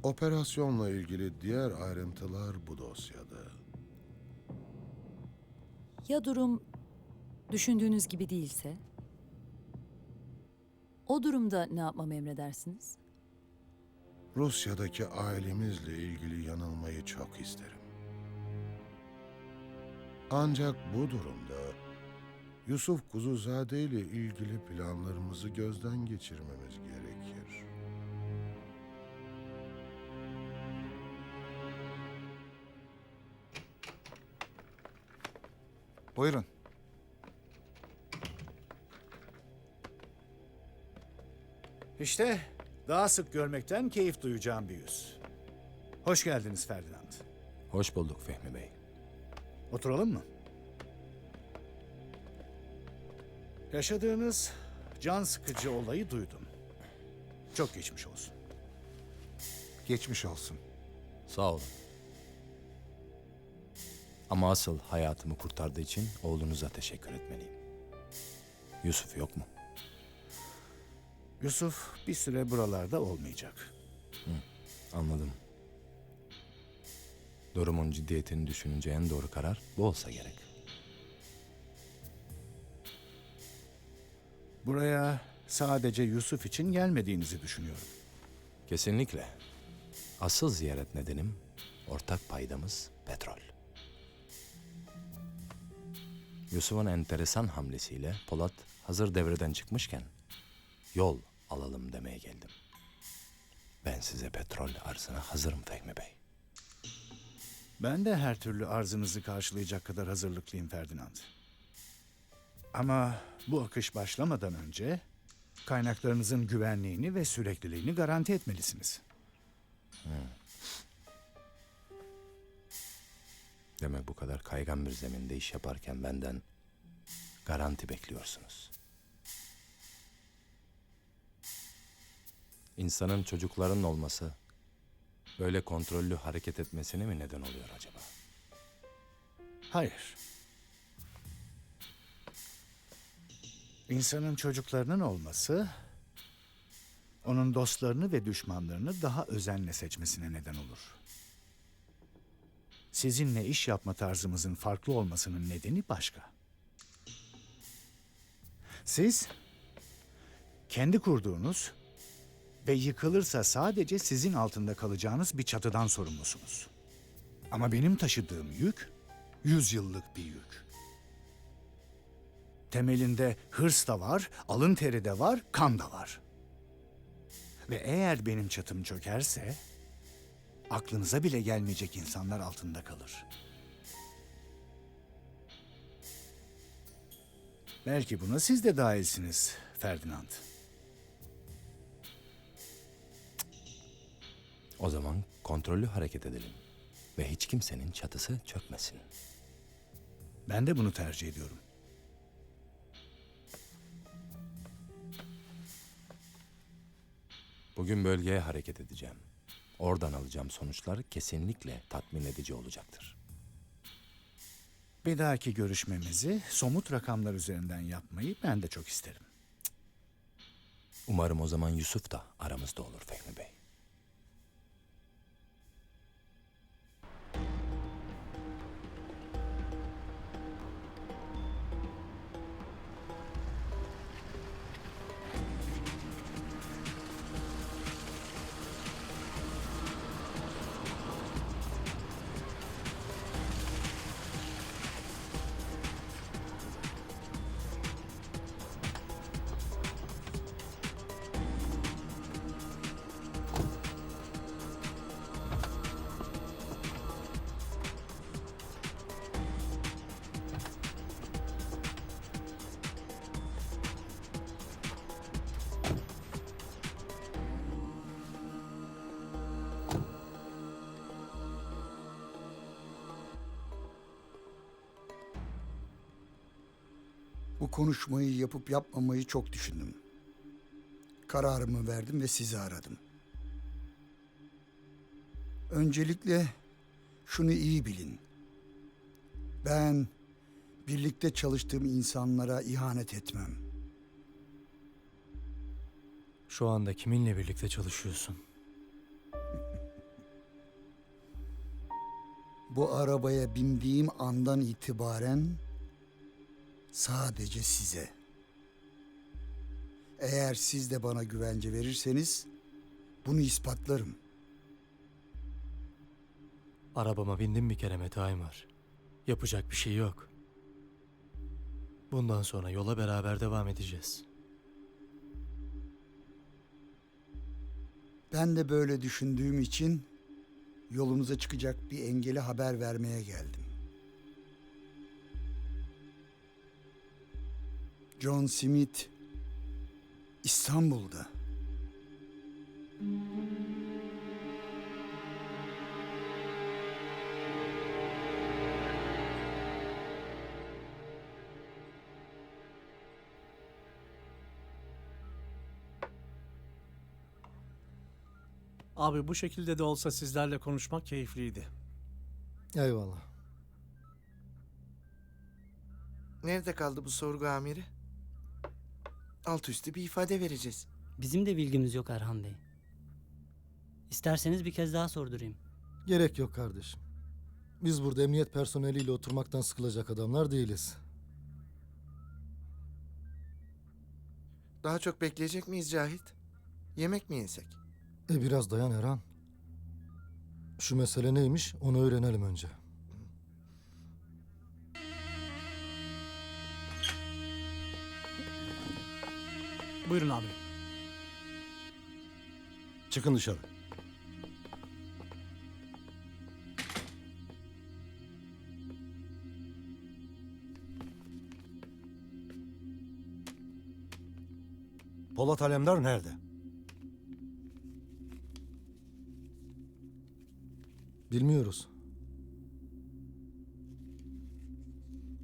Operasyonla ilgili diğer ayrıntılar bu dosyada. Ya durum düşündüğünüz gibi değilse? O durumda ne yapmamı emredersiniz? Rusya'daki ailemizle ilgili yanılmayı çok isterim. Ancak bu durumda Yusuf Kuzuzade ile ilgili planlarımızı gözden geçirmemiz gerekir. Buyurun. İşte daha sık görmekten keyif duyacağım bir yüz. Hoş geldiniz Ferdinand. Hoş bulduk Fehmi Bey. Oturalım mı? Yaşadığınız can sıkıcı olayı duydum. Çok geçmiş olsun. Geçmiş olsun. Sağ olun. Ama asıl hayatımı kurtardığı için oğlunuza teşekkür etmeliyim. Yusuf yok mu? Yusuf bir süre buralarda olmayacak. Anladım. Durumun ciddiyetini düşününce en doğru karar bu olsa gerek. Buraya sadece Yusuf için gelmediğinizi düşünüyorum. Kesinlikle. Asıl ziyaret nedenim ortak paydamız petrol. Yusuf'un enteresan hamlesiyle Polat hazır devreden çıkmışken yol alalım demeye geldim. Ben size petrol arzına hazırım Fehmi Bey. Ben de her türlü arzınızı karşılayacak kadar hazırlıklıyım Ferdinand. Ama bu akış başlamadan önce kaynaklarınızın güvenliğini ve sürekliliğini garanti etmelisiniz. Demek bu kadar kaygan bir zeminde iş yaparken benden garanti bekliyorsunuz. İnsanın çocukların olması böyle kontrollü hareket etmesine mi neden oluyor acaba? Hayır. İnsanın çocuklarının olması, onun dostlarını ve düşmanlarını daha özenle seçmesine neden olur. Sizinle iş yapma tarzımızın farklı olmasının nedeni başka. Siz, kendi kurduğunuz ve yıkılırsa sadece sizin altında kalacağınız bir çatıdan sorumlusunuz. Ama benim taşıdığım yük 100 yıllık bir yük. Temelinde hırs da var, alın teri de var, kan da var. Ve eğer benim çatım çökerse aklınıza bile gelmeyecek insanlar altında kalır. Belki buna siz de dahilsiniz Ferdinand. O zaman kontrollü hareket edelim ve hiç kimsenin çatısı çökmesin. Ben de bunu tercih ediyorum. Bugün bölgeye hareket edeceğim. Oradan alacağım sonuçlar kesinlikle tatmin edici olacaktır. Bir dahaki görüşmemizi somut rakamlar üzerinden yapmayı ben de çok isterim. Umarım o zaman Yusuf da aramızda olur Fehmi Bey. Bu konuşmayı yapıp yapmamayı çok düşündüm. Kararımı verdim ve sizi aradım. Öncelikle şunu iyi bilin. Ben birlikte çalıştığım insanlara ihanet etmem. Şu anda kiminle birlikte çalışıyorsun? Bu arabaya bindiğim andan itibaren sadece size. Eğer siz de bana güvence verirseniz bunu ispatlarım. Arabama bindim bir kere Mete Aymar. Yapacak bir şey yok. Bundan sonra yola beraber devam edeceğiz. Ben de böyle düşündüğüm için yolunuza çıkacak bir engeli haber vermeye geldim. John Smith İstanbul'da. Abi bu şekilde de olsa sizlerle konuşmak keyifliydi. Eyvallah. Nerede kaldı bu sorgu amiri? Alt üstü bir ifade vereceğiz. Bizim de bilgimiz yok Erhan Bey. İsterseniz bir kez daha sordurayım. Gerek yok kardeşim. Biz burada emniyet personeliyle oturmaktan sıkılacak adamlar değiliz. Daha çok bekleyecek miyiz Cahit? Yemek mi yesek? Biraz dayan Erhan. Şu mesele neymiş onu öğrenelim önce. Buyurun abi. Çıkın dışarı. Polat Alemdar nerede? Bilmiyoruz.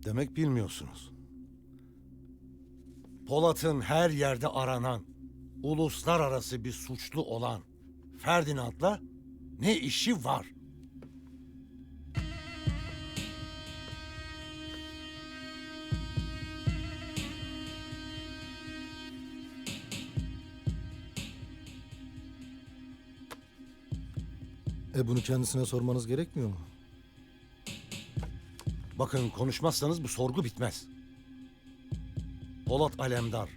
Demek bilmiyorsunuz. Polat'ın her yerde aranan, uluslararası bir suçlu olan Ferdinand'la ne işi var? Bunu kendisine sormanız gerekmiyor mu? Bakın konuşmazsanız bu sorgu bitmez. Polat Alemdar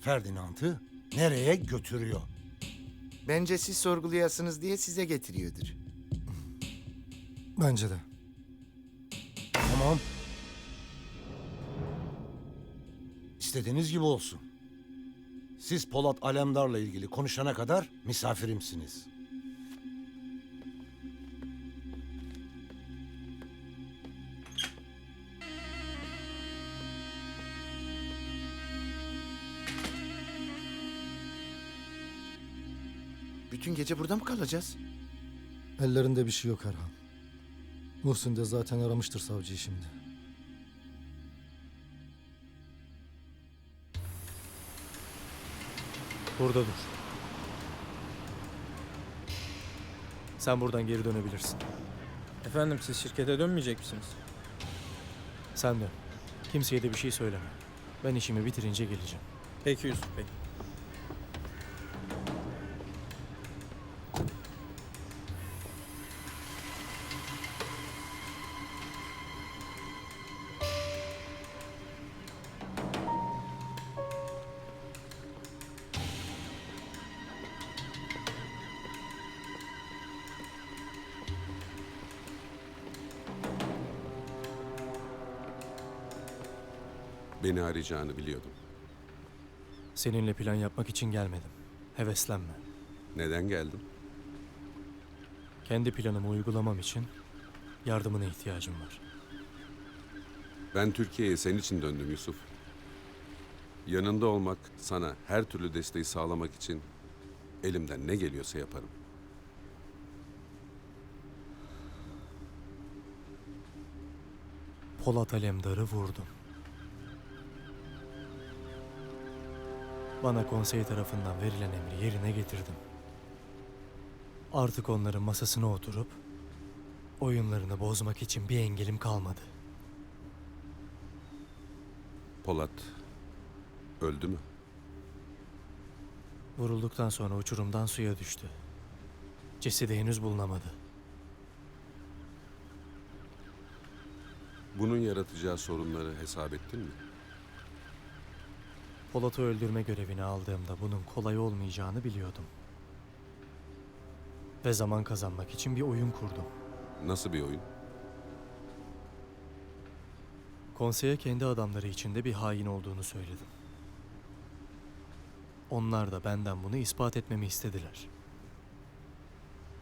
Ferdinand'ı nereye götürüyor? Bence siz sorgulayasınız diye size getiriyordur. Bence de. Tamam. İstediğiniz gibi olsun. Siz Polat Alemdar'la ilgili konuşana kadar misafirimsiniz. Bütün gece burada mı kalacağız? Ellerinde bir şey yok Erhan. Muhsin de zaten aramıştır savcıyı şimdi. Burada dur. Sen buradan geri dönebilirsin. Efendim siz şirkete dönmeyecek misiniz? Sen dön. Kimseye de bir şey söyleme. Ben işimi bitirince geleceğim. Peki Yusuf Bey. Beni arayacağını biliyordum. Seninle plan yapmak için gelmedim. Heveslenme. Neden geldin? Kendi planımı uygulamam için yardımına ihtiyacım var. Ben Türkiye'ye senin için döndüm Yusuf. Yanında olmak, sana her türlü desteği sağlamak için elimden ne geliyorsa yaparım. Polat Alemdar'ı vurdum. Bana konsey tarafından verilen emri yerine getirdim. Artık onların masasına oturup oyunlarını bozmak için bir engelim kalmadı. Polat öldü mü? Vurulduktan sonra uçurumdan suya düştü. Cesedi henüz bulunamadı. Bunun yaratacağı sorunları hesap ettin mi? Polat'ı öldürme görevini aldığımda bunun kolay olmayacağını biliyordum. Ve zaman kazanmak için bir oyun kurdum. Nasıl bir oyun? Konseye kendi adamları içinde bir hain olduğunu söyledim. Onlar da benden bunu ispat etmemi istediler.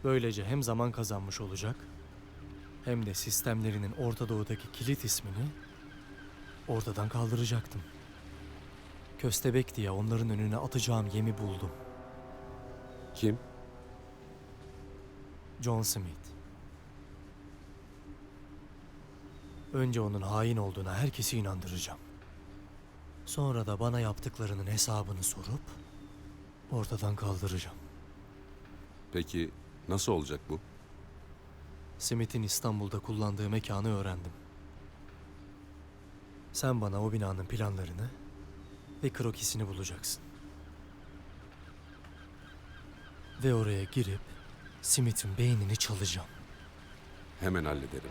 Böylece hem zaman kazanmış olacak, hem de sistemlerinin Orta Doğu'daki kilit ismini ortadan kaldıracaktım. Köstebek diye onların önüne atacağım yemi buldum. Kim? John Smith. Önce onun hain olduğuna herkesi inandıracağım. Sonra da bana yaptıklarının hesabını sorup ortadan kaldıracağım. Peki nasıl olacak bu? Smith'in İstanbul'da kullandığı mekanı öğrendim. Sen bana o binanın planlarını ve krokisini bulacaksın. Ve oraya girip Smith'in beynini çalacağım. Hemen hallederim.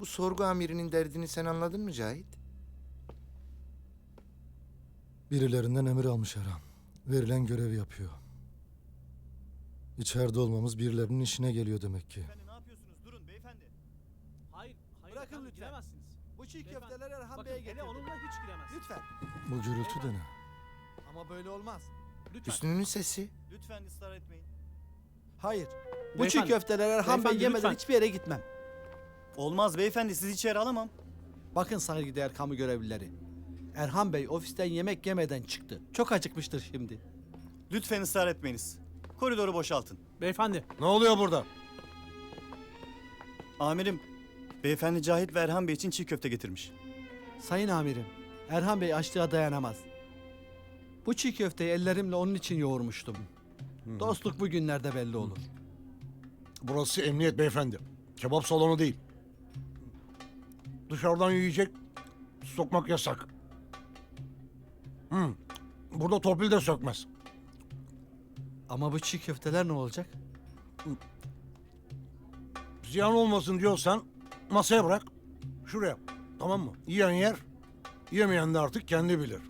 Bu sorgu amirinin derdini sen anladın mı Cahit? Birilerinden emir almış Erhan. Verilen görevi yapıyor. İçeride olmamız birilerinin işine geliyor demek ki. Hayır, Bırakın lütfen. giremezsiniz. Bu çiğ köfteler Erhan Bakın Bey'e hele getirdim. onunla hiç giremezsiniz. Lütfen. Bu gürültü de ne? Ama böyle olmaz. Hüsnü'nün sesi. Lütfen ısrar etmeyin. Hayır. Bu çiğ Beyefendi, köfteler Erhan Bey beyefendi, yemeden lütfen. hiçbir yere gitmem. Olmaz beyefendi, sizi içeri alamam. Bakın saygıdeğer kamu görevlileri. Erhan Bey ofisten yemek yemeden çıktı. Çok acıkmıştır şimdi. Lütfen ısrar etmeyiniz. Koridoru boşaltın. Beyefendi. Ne oluyor burada? Amirim, beyefendi Cahit ve Erhan Bey için çiğ köfte getirmiş. Sayın amirim, Erhan Bey açlığa dayanamaz. Bu çiğ köfteyi ellerimle onun için yoğurmuştum. Dostluk bu günlerde belli olur. Burası emniyet beyefendi. Kebap salonu değil. Dışarıdan yiyecek sokmak yasak. Burada torpil de sökmez. Ama bu çiğ köfteler ne olacak? Ziyan olmasın diyorsan masaya bırak. Şuraya. Tamam mı? Yiyen yer, yemeyen de artık kendi bilir.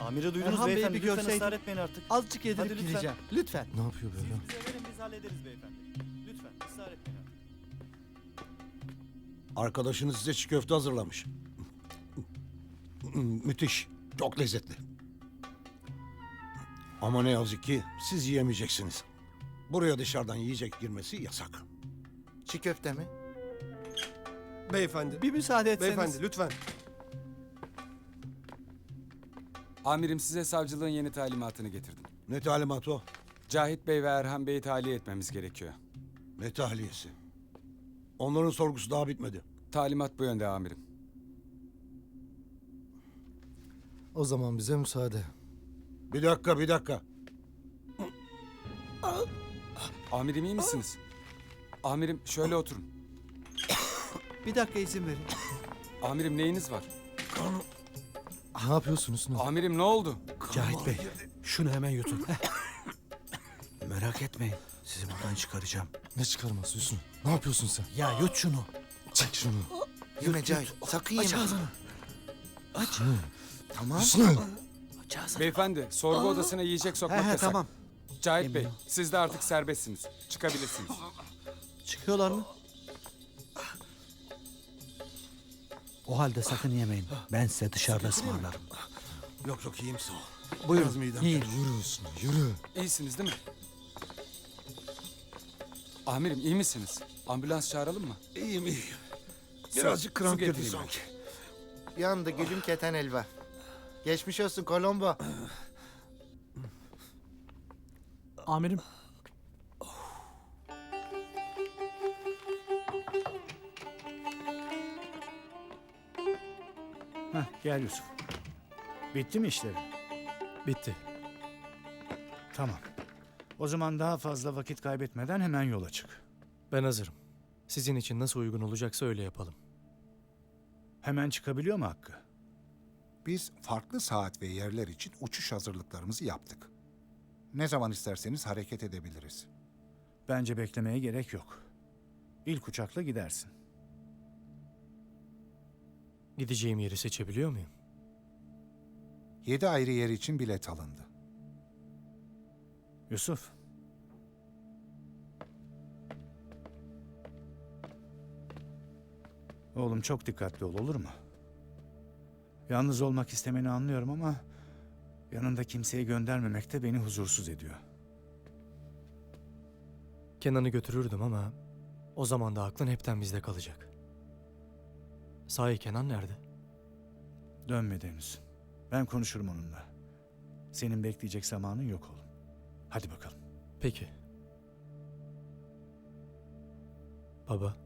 Amiri duydunuz Erhan Bey'i beyefendi, bir lütfen görseydim, ısrar etmeyin artık. Azıcık yedirip Hadi lütfen. gideceğim. Lütfen. Ne yapıyor böyle? Bize verin, biz hallederiz beyefendi. Lütfen ısrar etmeyin artık. Arkadaşınız size çiğ köfte hazırlamış. Müthiş. Çok lezzetli. Ama ne yazık ki siz yiyemeyeceksiniz. Buraya dışarıdan yiyecek girmesi yasak. Çiğ köfte mi? Beyefendi. Bir müsaade etseniz. Beyefendi lütfen. Amirim size savcılığın yeni talimatını getirdim. Ne talimatı o? Cahit Bey ve Erhan Bey'i tahliye etmemiz gerekiyor. Ne tahliyesi? Onların sorgusu daha bitmedi. Talimat bu yönde amirim. O zaman bize müsaade. Bir dakika. Amirim iyi misiniz? Amirim şöyle oturun. Bir dakika izin verin. Amirim neyiniz var? Ne yapıyorsunuz? Ne? Amirim ne oldu? Cahit Bey, şunu hemen yutun. Merak etmeyin. Sizi buradan çıkaracağım. Ne çıkarması Hüsnü? Ne yapıyorsun sen? Ya yut şunu. Çek şunu. Yeme Cahit. Sakın yeme. Aç ağzını. Aç. Tamam. Hüsnü. Aç ağzını. Beyefendi sorgu odasına yiyecek sokmak yasak. Tamam. Cahit Bey siz de artık serbestsiniz. Çıkabilirsiniz. Çıkıyorlar mı? O halde sakın yemeyin. Ben size dışarıda ısmarlarım. Yok iyiyim sağ ol. Buyurun, yiyin. Yürü Hüsnü, yürü. İyisiniz değil mi? Amirim iyi misiniz? Ambulans çağıralım mı? İyiyim. Su- Birazcık su kramp girdi getireyim ben. sanki. Yandı gülüm keten elva. Geçmiş olsun Kolombo. Amirim. Heh, gel Yusuf. Bitti mi işleri? Bitti. Tamam. O zaman daha fazla vakit kaybetmeden hemen yola çık. Ben hazırım. Sizin için nasıl uygun olacaksa öyle yapalım. Hemen çıkabiliyor mu Hakkı? Biz farklı saat ve yerler için uçuş hazırlıklarımızı yaptık. Ne zaman isterseniz hareket edebiliriz. Bence beklemeye gerek yok. İlk uçakla gidersin. Gideceğim yeri seçebiliyor muyum? 7 ayrı yer için bilet alındı. Yusuf. Oğlum çok dikkatli ol, olur mu? Yalnız olmak istemeni anlıyorum ama yanında kimseyi göndermemek de beni huzursuz ediyor. Kenan'ı götürürdüm ama o zaman da aklın hepten bizde kalacak. Sahi Kenan nerede? Dönmedi henüz. Ben konuşurum onunla. Senin bekleyecek zamanın yok oğlum. Hadi bakalım. Peki. Baba.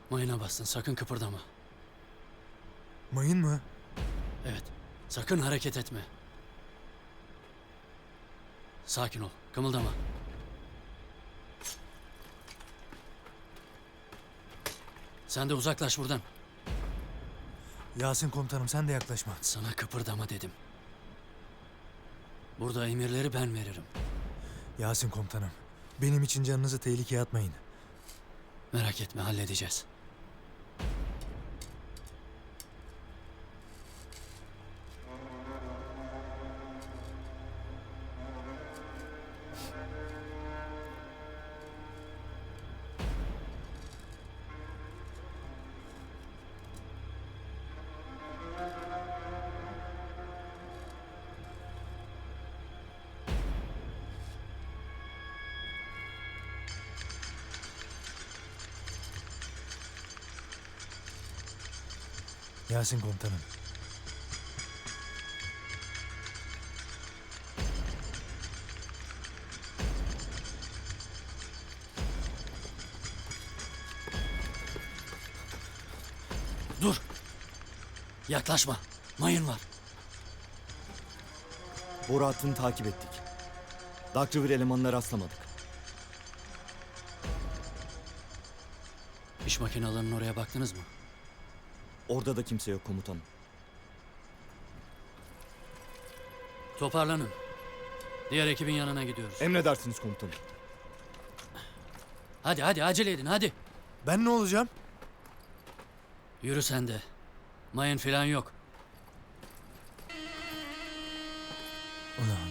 Mayına bastın, sakın kıpırdama. Mayın mı? Evet, sakın hareket etme. Sakin ol, kımıldama. Sen de uzaklaş buradan. Yasin komutanım sen de yaklaşma. Sana kıpırdama dedim. Burada emirleri ben veririm. Yasin komutanım, benim için canınızı tehlikeye atmayın. Merak etme, halledeceğiz. Yasin komutanım. Dur! Yaklaşma, mayın var. Boru hattını takip ettik. Dark River elemanına rastlamadık. İş makinelerinin oraya baktınız mı? Orada da kimse yok komutanım. Toparlanın. Diğer ekibin yanına gidiyoruz. Emredersiniz komutanım. Hadi acele edin hadi. Ben ne olacağım? Yürü sen de. Mayın falan yok. Ulan.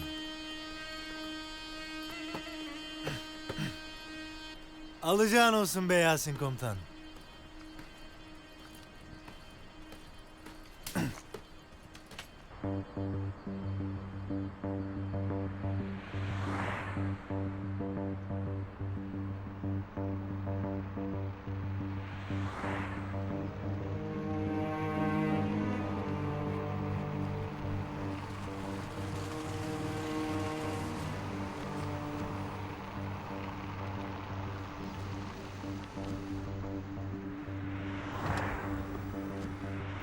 Alacağın olsun be Yasin komutan.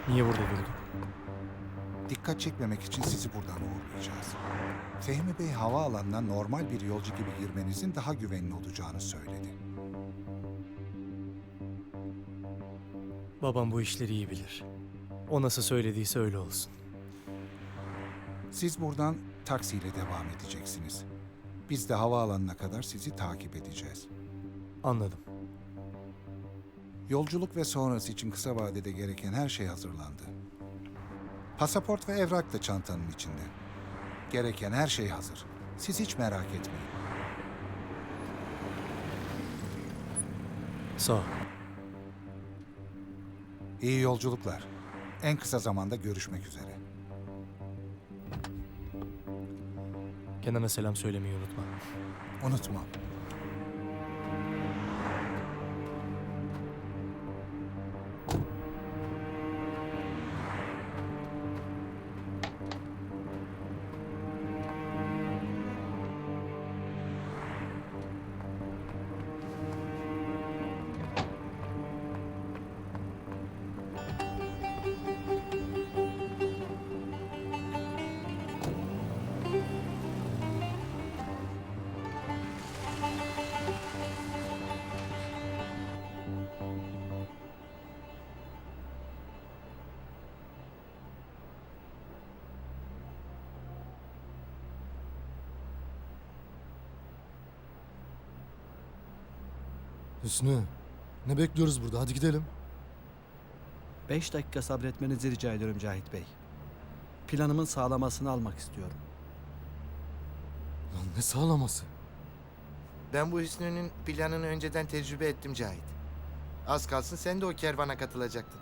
Niye burada durduk? Dikkat çekmemek için sizi buradan uğurlayacağız. Fehmi Bey havaalanına normal bir yolcu gibi girmenizin daha güvenli olacağını söyledi. Babam bu işleri iyi bilir. O nasıl söylediyse öyle olsun. Siz buradan taksiyle devam edeceksiniz. Biz de havaalanına kadar sizi takip edeceğiz. Anladım. Yolculuk ve sonrası için kısa vadede gereken her şey hazırlandı. Pasaport ve evrak da çantanın içinde. Gereken her şey hazır. Siz hiç merak etmeyin. Sağ ol. İyi yolculuklar. En kısa zamanda görüşmek üzere. Kenan'a selam söylemeyi unutma. Unutmam. Hüsnü, ne bekliyoruz burada? Hadi gidelim. 5 dakika sabretmenizi rica ediyorum Cahit Bey. Planımın sağlamasını almak istiyorum. Lan ne sağlaması? Ben bu Hüsnü'nün planını önceden tecrübe ettim Cahit. Az kalsın sen de o kervana katılacaktın.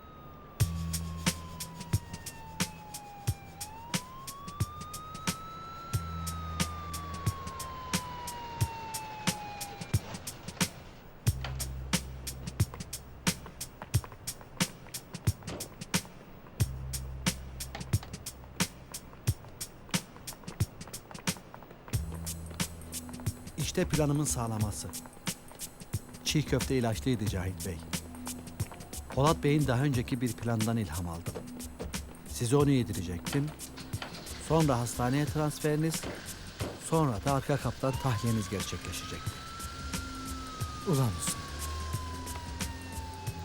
İşte planımın sağlaması. Çiğ köfte ilaçlıydı Cahit Bey. Polat Bey'in daha önceki bir plandan ilham aldım. Size onu yedirecektim. Sonra hastaneye transferiniz, sonra da arka kaptan tahliyeniz gerçekleşecek. Ulan Hüsnü.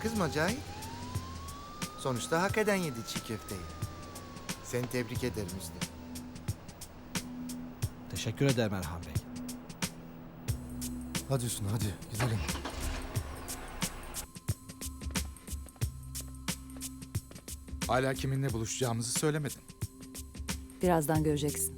Kızma Cahit. Sonuçta hak eden yedi çiğ köfteyi. Seni tebrik ederim Hüsnü. Teşekkür ederim Erhan Bey. Hadi Hüsnü hadi gidelim. Hala kiminle buluşacağımızı söylemedin. Birazdan göreceksin.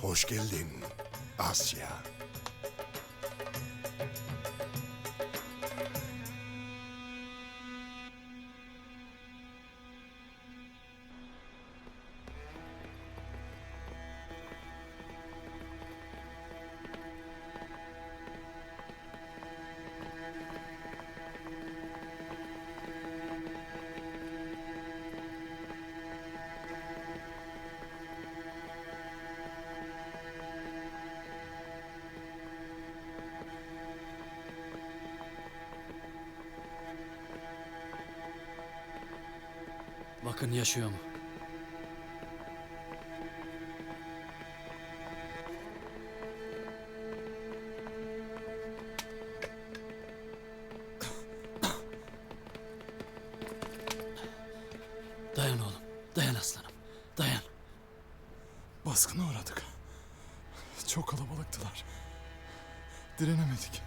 Hoş geldin Asya. Bakın yaşıyor mu? Dayan oğlum. Dayan aslanım. Dayan. Baskına uğradık. Çok kalabalıktılar. Direnemedik.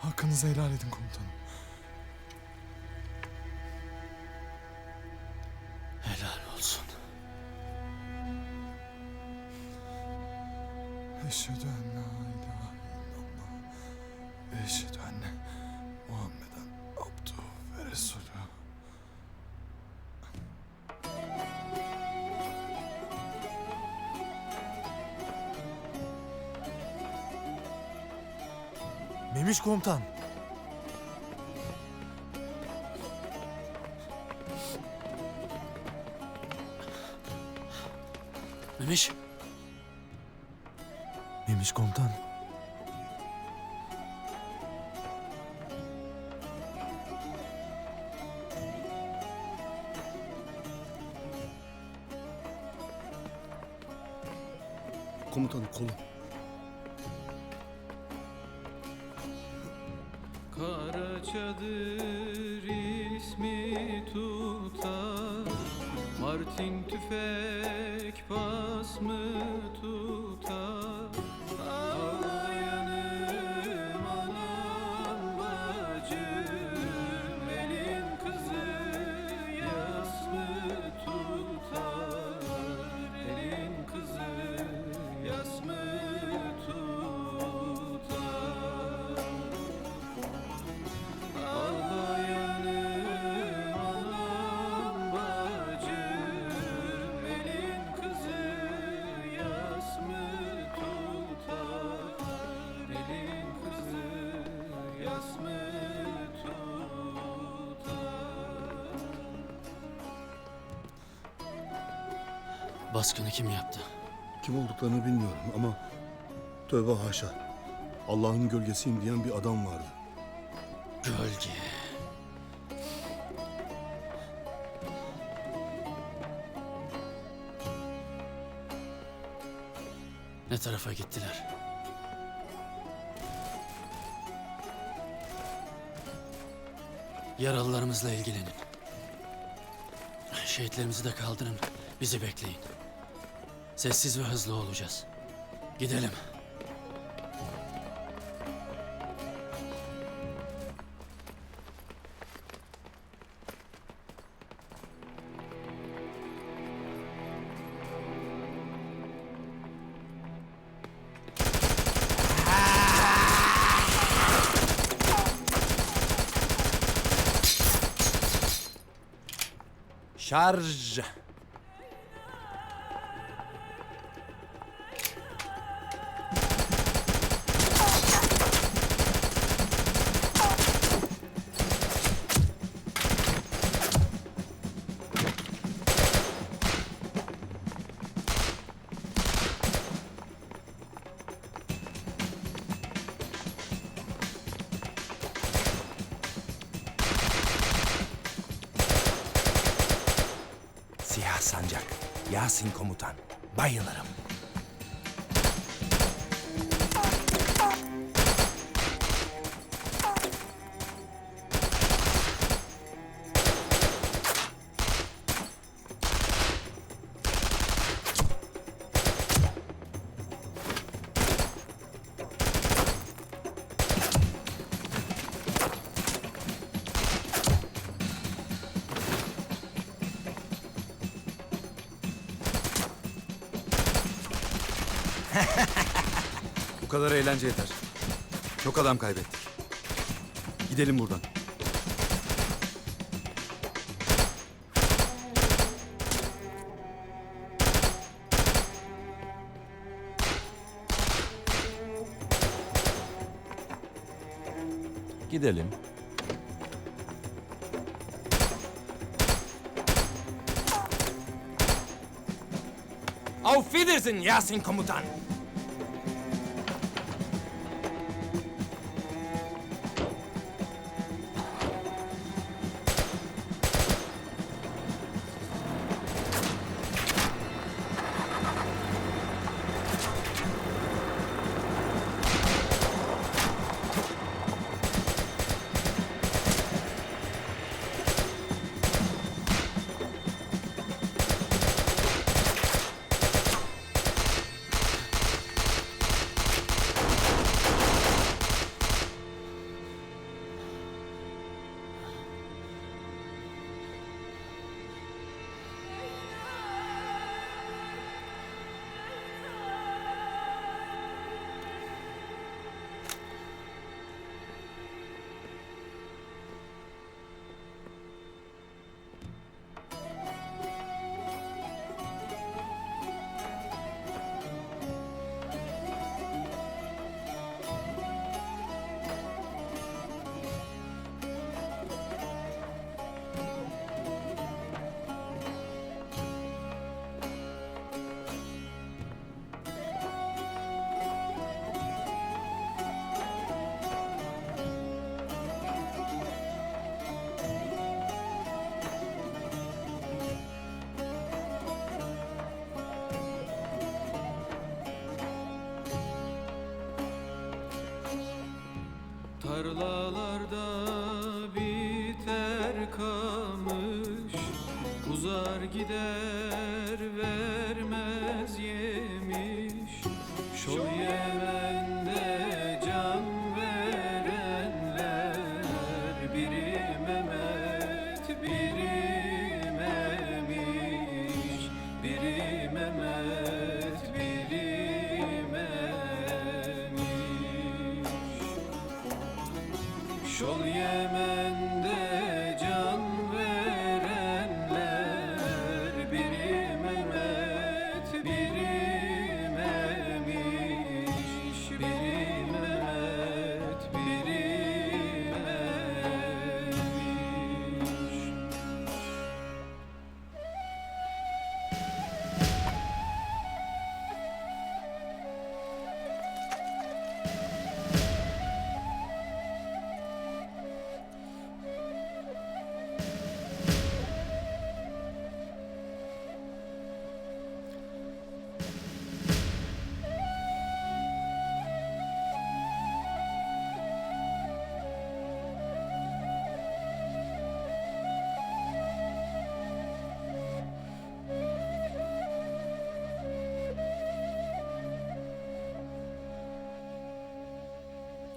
Hakkınızı helal edin komutanım. Helal olsun. Eşhedü en la ilahe illallah. Eşhedü enne Muhammeden abduhu ve resulü. Memiş komutan. Memiş. Memiş komutan. Komutanım kolu. Kara çadır ismi tutar, Martin tüfek pas mı tutar? Ağlayanım anam bacım, elin kızı yas mı tutar? Elin kızı yas mı tutar? Ağlayanım anam bacım, elin kızı yas mı tutar? Elin kızı yas mı tutar? Baskını kim yaptı? Kim olduklarını bilmiyorum ama tövbe haşa. Allah'ın gölgesiyim diyen bir adam vardı. Gölge. Ne tarafa gittiler? Yaralılarımızla ilgilenin. Şehitlerimizi de kaldırın. Bizi bekleyin. Sessiz ve hızlı olacağız. Gidelim. Şarj. Siyah sancak, Yasin komutan. Bayılırım. Bu kadar eğlence yeter. Çok adam kaybettik. Gidelim buradan. Gidelim. Auf Wiedersehen, Yasin komutan. Tarlalarda biter kamış, uzar gider vermez yemiş. Şol Yemen'de can verenler, biri Mehmet, biri Memiş, biri Mehmet, biri Memiş. Şol Yemen'de can verenler, biri Mehmet, biri Memiş, biri Mehmet, biri Memiş.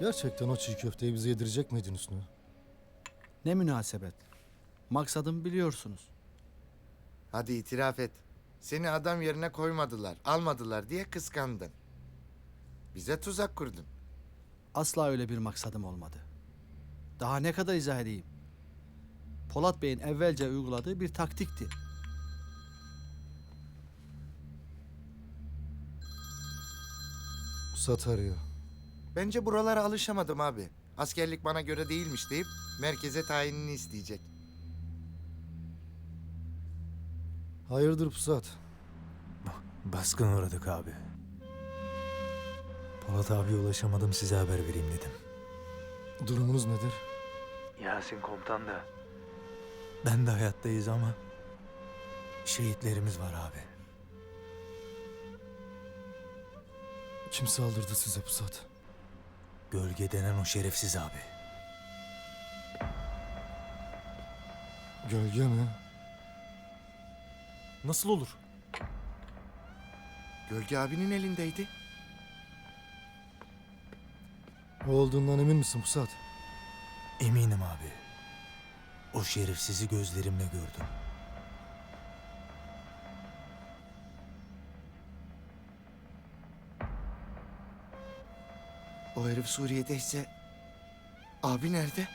Gerçekten o çiğ köfteyi bize yedirecek miydin Hüsnü? Ne münasebet. Maksadımı biliyorsunuz. Hadi itiraf et. Seni adam yerine koymadılar, almadılar diye kıskandın. Bize tuzak kurdun. Asla öyle bir maksadım olmadı. Daha ne kadar izah edeyim? Polat Bey'in evvelce uyguladığı bir taktikti. Pusat arıyor. Bence buralara alışamadım abi. Askerlik bana göre değilmiş deyip merkeze tayinini isteyecek. Hayırdır Pusat? Baskın uğradık abi. Polat abiye ulaşamadım, size haber vereyim dedim. Durumunuz nedir? Yasin komutan da. Ben de hayattayız ama şehitlerimiz var abi. Kim saldırdı size Pusat? Gölge denen o şerefsiz abi. Gölge mi? Nasıl olur? Gölge abinin elindeydi. O olduğundan emin misin Pusat? Eminim abi. O şerefsizi gözlerimle gördüm. O herif Suriye'deyse abi nerede?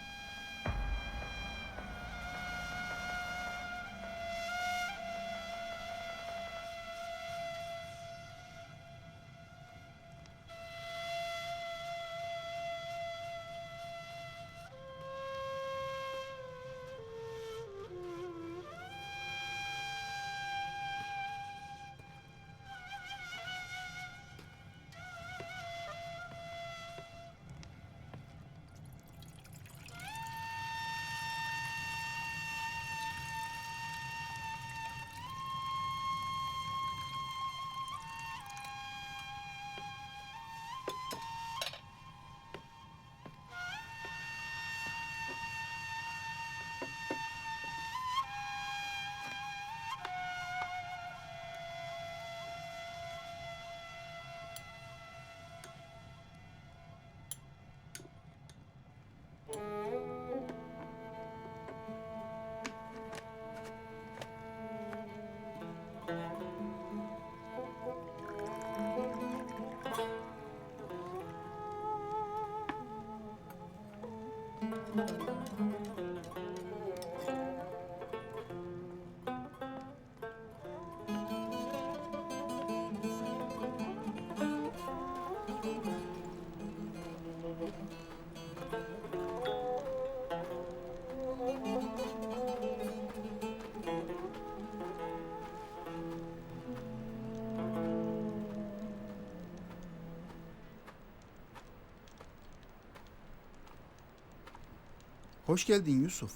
Hoş geldin Yusuf.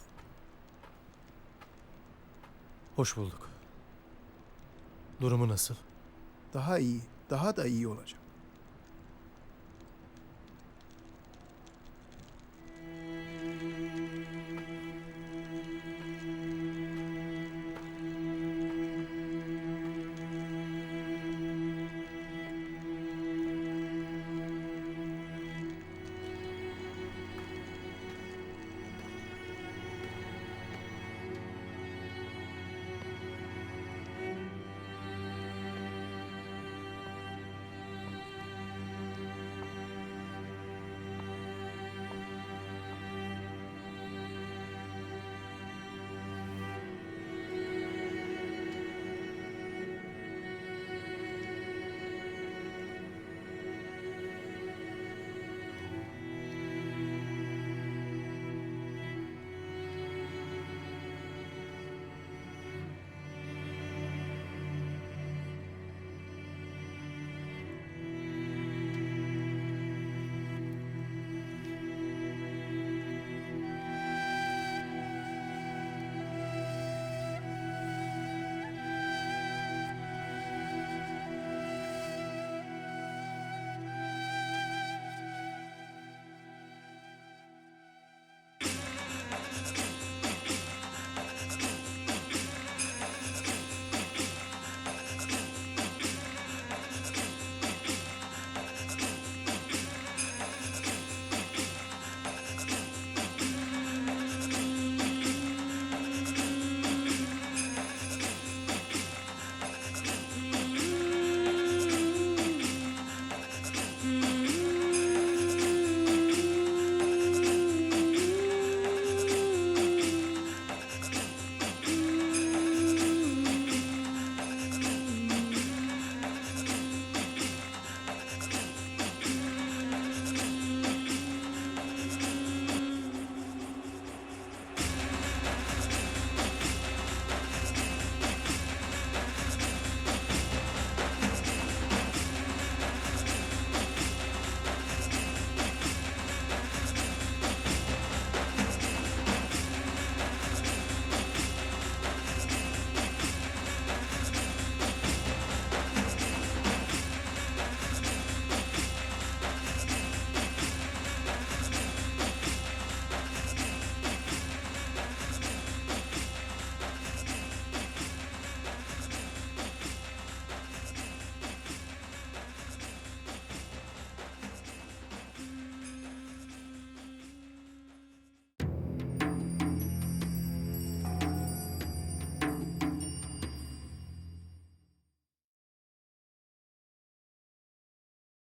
Hoş bulduk. Durumu nasıl? Daha iyi, daha da iyi olacak.